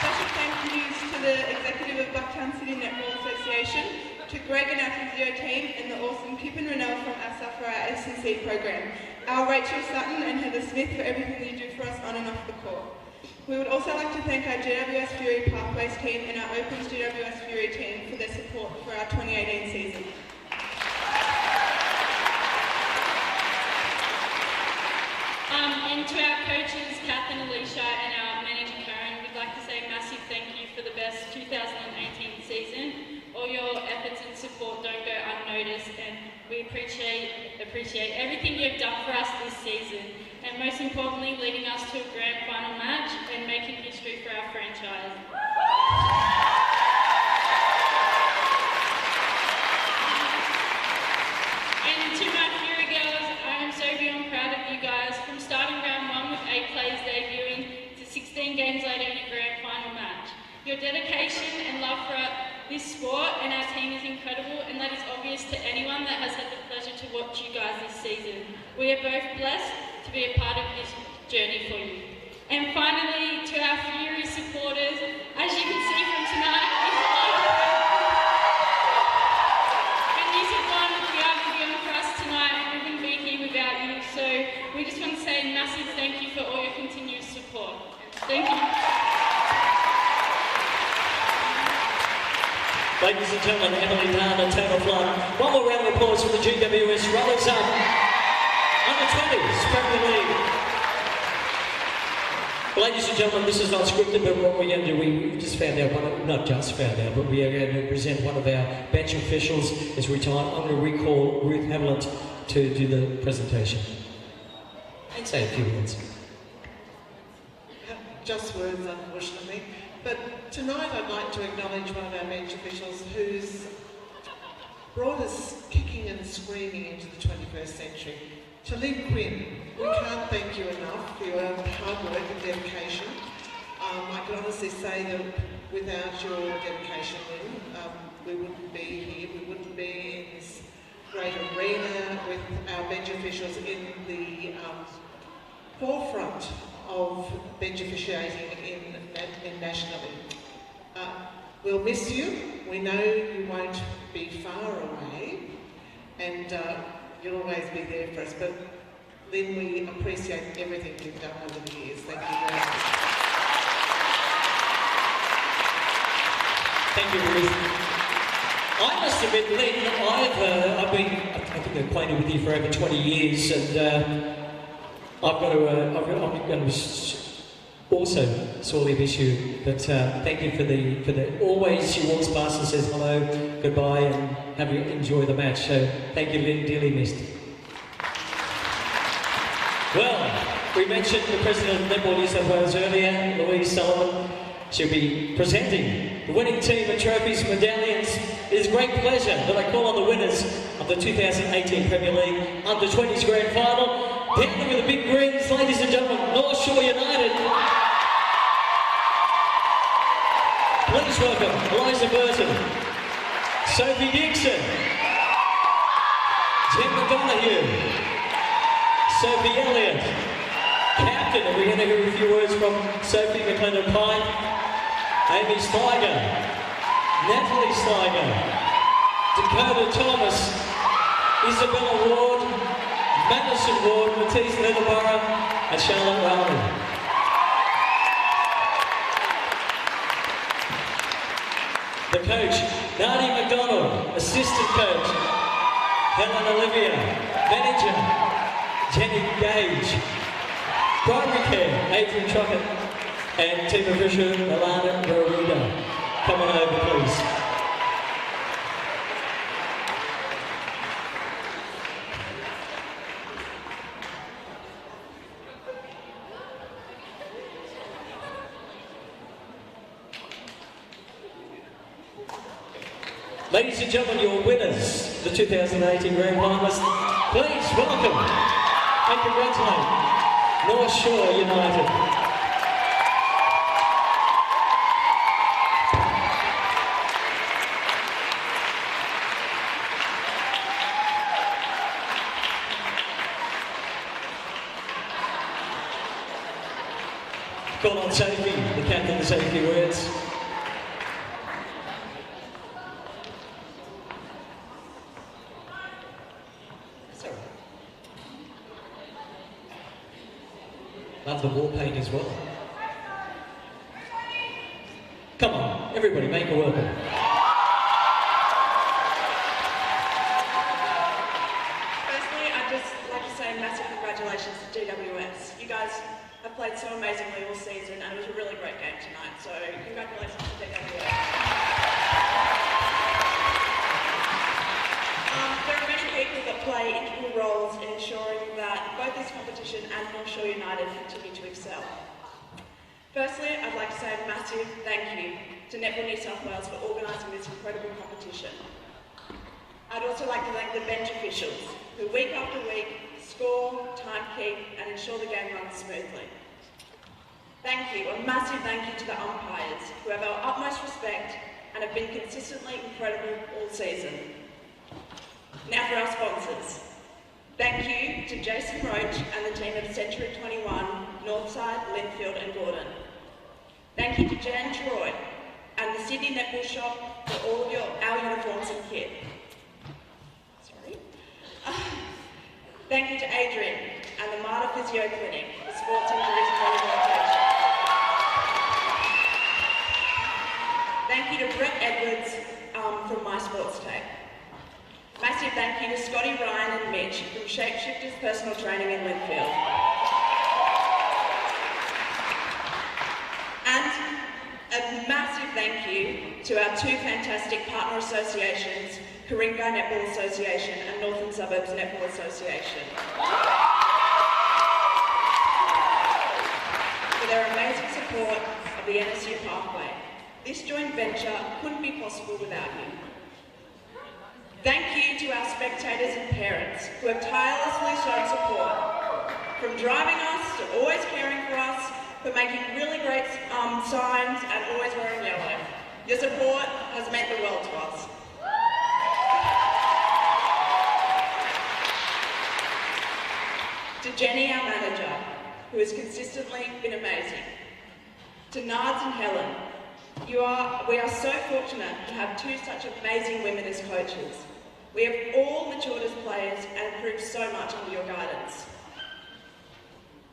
Special thank yous to the executive of Blacktown City Netball Association, to Greg and our physio team, and the awesome Kip and Renelle from ASA for our S&C program, our Rachel Sutton and Heather Smith for everything you do for us on and off the court. We would also like to thank our GWS Fury Pathways team and our Opens GWS Fury team for their support for our 2018 season. And to our coaches, Kath and Alicia, and our manager Karen, we'd like to say a massive thank you for the best 2018 season. All your efforts and support don't go unnoticed, and We appreciate everything you've done for us this season, and most importantly, leading us to a grand final match and making history for our franchise. And to my Fury girls, I am so beyond proud of you guys, from starting round 1 with 8 players debuting to 16 games later in a grand final match. Your dedication and love for this sport and our team is incredible, and that is obvious to anyone that has had the pleasure to watch you guys this season. We are both blessed to be a part of this journey for you. And finally, to our Fury supporters, as you can see from tonight, and you said one, we are going to be on for us tonight, and we wouldn't be here without you. So we just want to say a massive thank you for all your continued support. Thank you. Ladies and gentlemen, Emily Pan and Taylor Flood. One more round of applause for the GWS runners-up under-20s Premier League. Ladies and gentlemen, this is not scripted, but what we're going to do, we just found out, not just found out, but we are going to present one of our bench officials is retired. I'm going to recall Ruth Haviland to do the presentation. And say a few words. Just words, unfortunately. But tonight I'd like to acknowledge one of our bench officials who's brought us kicking and screaming into the 21st century. To Lynn Quinn, we can't thank you enough for your hard work and dedication. I can honestly say that without your dedication, Lynn, we wouldn't be here, we wouldn't be in this great arena with our bench officials in the forefront of bench officiating in nationally. We'll miss you. We know you won't be far away, and you'll always be there for us. But Lynn, we appreciate everything you've done over the years. Thank you very much. Thank you, Ruth. I must admit, Lynn, I've been acquainted with you for over 20 years, and I'm going to also sorely miss you, but thank you for the always she walks past and says hello, goodbye, and have you enjoy the match. So thank you, Lynn, dearly missed. Well, we mentioned the President of Netball New South Wales earlier, Louise Sullivan. She'll be presenting the winning team and trophies, medallions. It is a great pleasure that I call on the winners of the 2018 Premier League Under-20s Grand Final. Down there with the big greens, ladies and gentlemen, North Shore United. Please welcome Eliza Burton, Sophie Dixon, Jen McDonoghue, Sophie Elliott, Captain, and we're going to hear a few words from Sophie McLennan-Pike, Amy Steiger, Natalie Steiger, Dakota Thomas, Isabella Ward, Madison Ward, Matisse Leatherborough, and Charlotte Rowley. The coach, Nadia McDonald, assistant coach, Helen Olivia, manager, Jenny Gage, primary care, Adrian Trockett, and team official, Alana Garuda. Come on over, please. Ladies and gentlemen, your winners, the 2018 Grand Finalists, please welcome and congratulate North Shore United. Call on Sophie, the captain, to say a few words. Love the war paint as well. Come on, everybody, make her welcome. Firstly, I'd just like to say massive congratulations to GWS. You guys have played so amazingly all season, and it was a really great game tonight. So congratulations to GWS. There are many people that play integral roles in ensuring that both this competition and North Shore United continue to excel. Firstly, I'd like to say a massive thank you to Netball New South Wales for organising this incredible competition. I'd also like to thank the bench officials who week after week score, time keep and ensure the game runs smoothly. Thank you, a massive thank you to the umpires who have our utmost respect and have been consistently incredible all season. Now for our sponsors. Thank you to Jason Roach and the team of Century 21, Northside, Linfield and Gordon. Thank you to Jan Troy and the Sydney Netball Shop for all of our uniforms and kit. Sorry. Thank you to Adrian and the Marta Physio Clinic for sports injuries and rehabilitation. Thank you to Brett Edwards from My Sports Tape. Massive thank you to Scotty, Ryan and Mitch from Shapeshifters Personal Training in Linfield. And a massive thank you to our two fantastic partner associations, Coringa Netball Association and Northern Suburbs Netball Association, for their amazing support of the NSW pathway. This joint venture couldn't be possible without you. Thank you to our spectators and parents who have tirelessly shown support, from driving us to always caring for us, for making really great signs and always wearing yellow. Your support has meant the world to us. To Jenny, our manager, who has consistently been amazing. To Nards and Helen, we are so fortunate to have two such amazing women as coaches. We have all matured as players and improved so much under your guidance.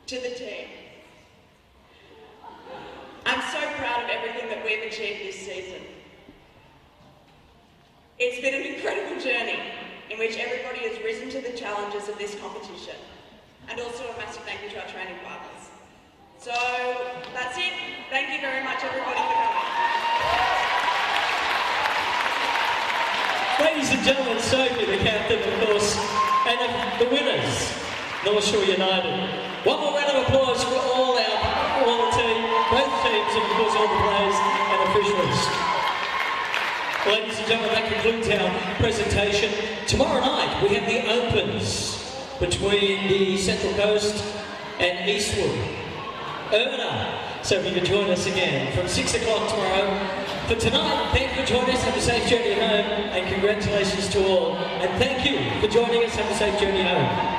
To the team, I'm so proud of everything that we've achieved this season. It's been an incredible journey in which everybody has risen to the challenges of this competition. And also a massive thank you to our training partners. So that's it. Thank you very much everybody for coming. Ladies and gentlemen, Sophie, the captain, of course, and the winners, North Shore United. One more round of applause for all the team, both teams, and of course all the players and officials. Ladies and gentlemen, that concludes our presentation. Tomorrow night we have the Opens between the Central Coast and Eastwood. Erna, so if you could join us again from 6 o'clock tomorrow. For tonight, thank you for joining us. Have a safe journey home, and congratulations to all. And thank you for joining us. Have a safe journey home.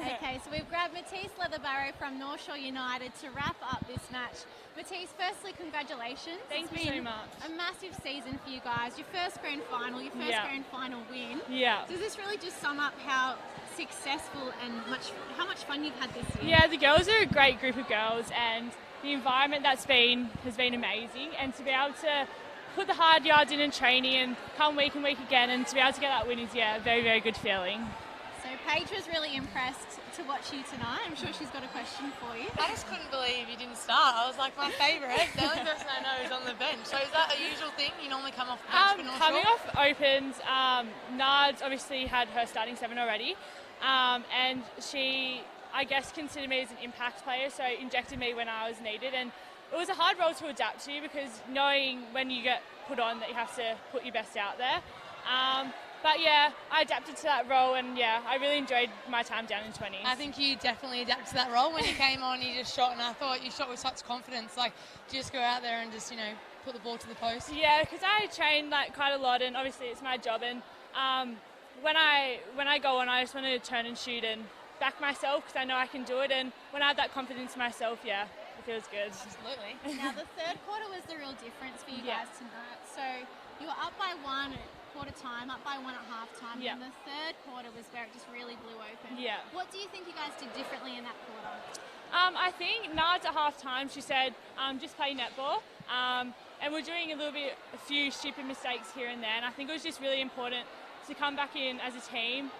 Okay, so we've grabbed Matisse Leatherbarrow from North Shore United to wrap up this match. Matisse, firstly, congratulations. Thank you so much. A massive season for you guys. Your first grand final, your first grand final win. Yeah. Does this really just sum up how successful and how much fun you've had this year? Yeah, the girls are a great group of girls, and the environment has been amazing. And to be able to put the hard yards in training and come week and week again, and to be able to get that win is a very, very good feeling. So Paige was really impressed to watch you tonight. I'm sure she's got a question for you. I just couldn't believe you didn't start. I was like, my favourite. The only person I know is on the bench. So is that a usual thing? You normally come off the bench for North Coming Shore? off opens, Nards obviously had her starting 7 already, and she, I guess, considered me as an impact player, so injected me when I was needed, and it was a hard role to adapt to because knowing when you get put on that you have to put your best out there. But yeah, I adapted to that role, and yeah, I really enjoyed my time down in 20s. I think you definitely adapted to that role. When you came on, you just shot, and I thought you shot with such confidence. Like, just go out there and just, you know, put the ball to the post. Yeah, because I train like quite a lot, and obviously it's my job. And when I go on, I just want to turn and shoot and back myself because I know I can do it. And when I have that confidence in myself, yeah, it feels good. Absolutely. Now, the third quarter was the real difference for you guys tonight. So you were up by 1 at quarter time, up by 1 at half time, and the third quarter was where it just really blew open. Yeah. What do you think you guys did differently in that quarter? I think Nards at half time, she said, just play netball. And we're doing a few stupid mistakes here and there, and I think it was just really important to come back in as a team,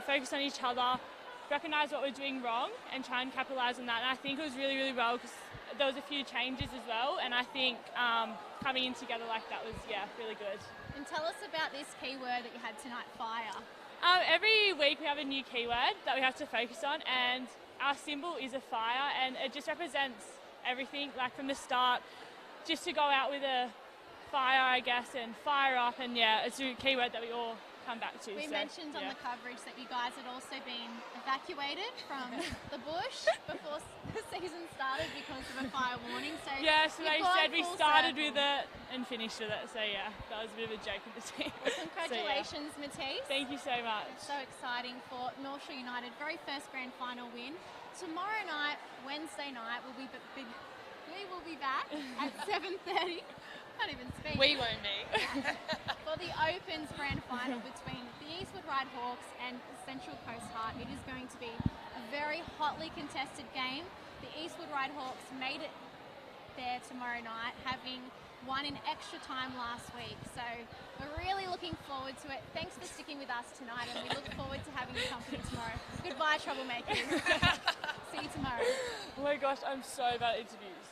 focus on each other, recognise what we're doing wrong, and try and capitalise on that. And I think it was really, really well because there was a few changes as well, and I think coming in together like that was, really good. And tell us about this keyword that you had tonight, fire. Every week we have a new keyword that we have to focus on, and our symbol is a fire, and it just represents everything, like from the start, just to go out with a fire, I guess, and fire up, and it's a keyword that we all come back to. We mentioned on the coverage that you guys had also been evacuated from the bush before the season started because of a fire warning. So so they said we started with it and finished with it. So that was a bit of a joke with the team. Congratulations, Matisse. Thank you so much. So exciting for North Shore United, very first grand final win. Tomorrow night, Wednesday night, we will be back at 7:30. Can't even speak. We won't be. For the Opens grand final between the Eastwood Ride Hawks and Central Coast Heart, it is going to be a very hotly contested game. The Eastwood Ride Hawks made it there tomorrow night, having won in extra time last week. So we're really looking forward to it. Thanks for sticking with us tonight, and we look forward to having you company tomorrow. Goodbye, troublemakers. See you tomorrow. Oh my gosh, I'm so bad at interviews.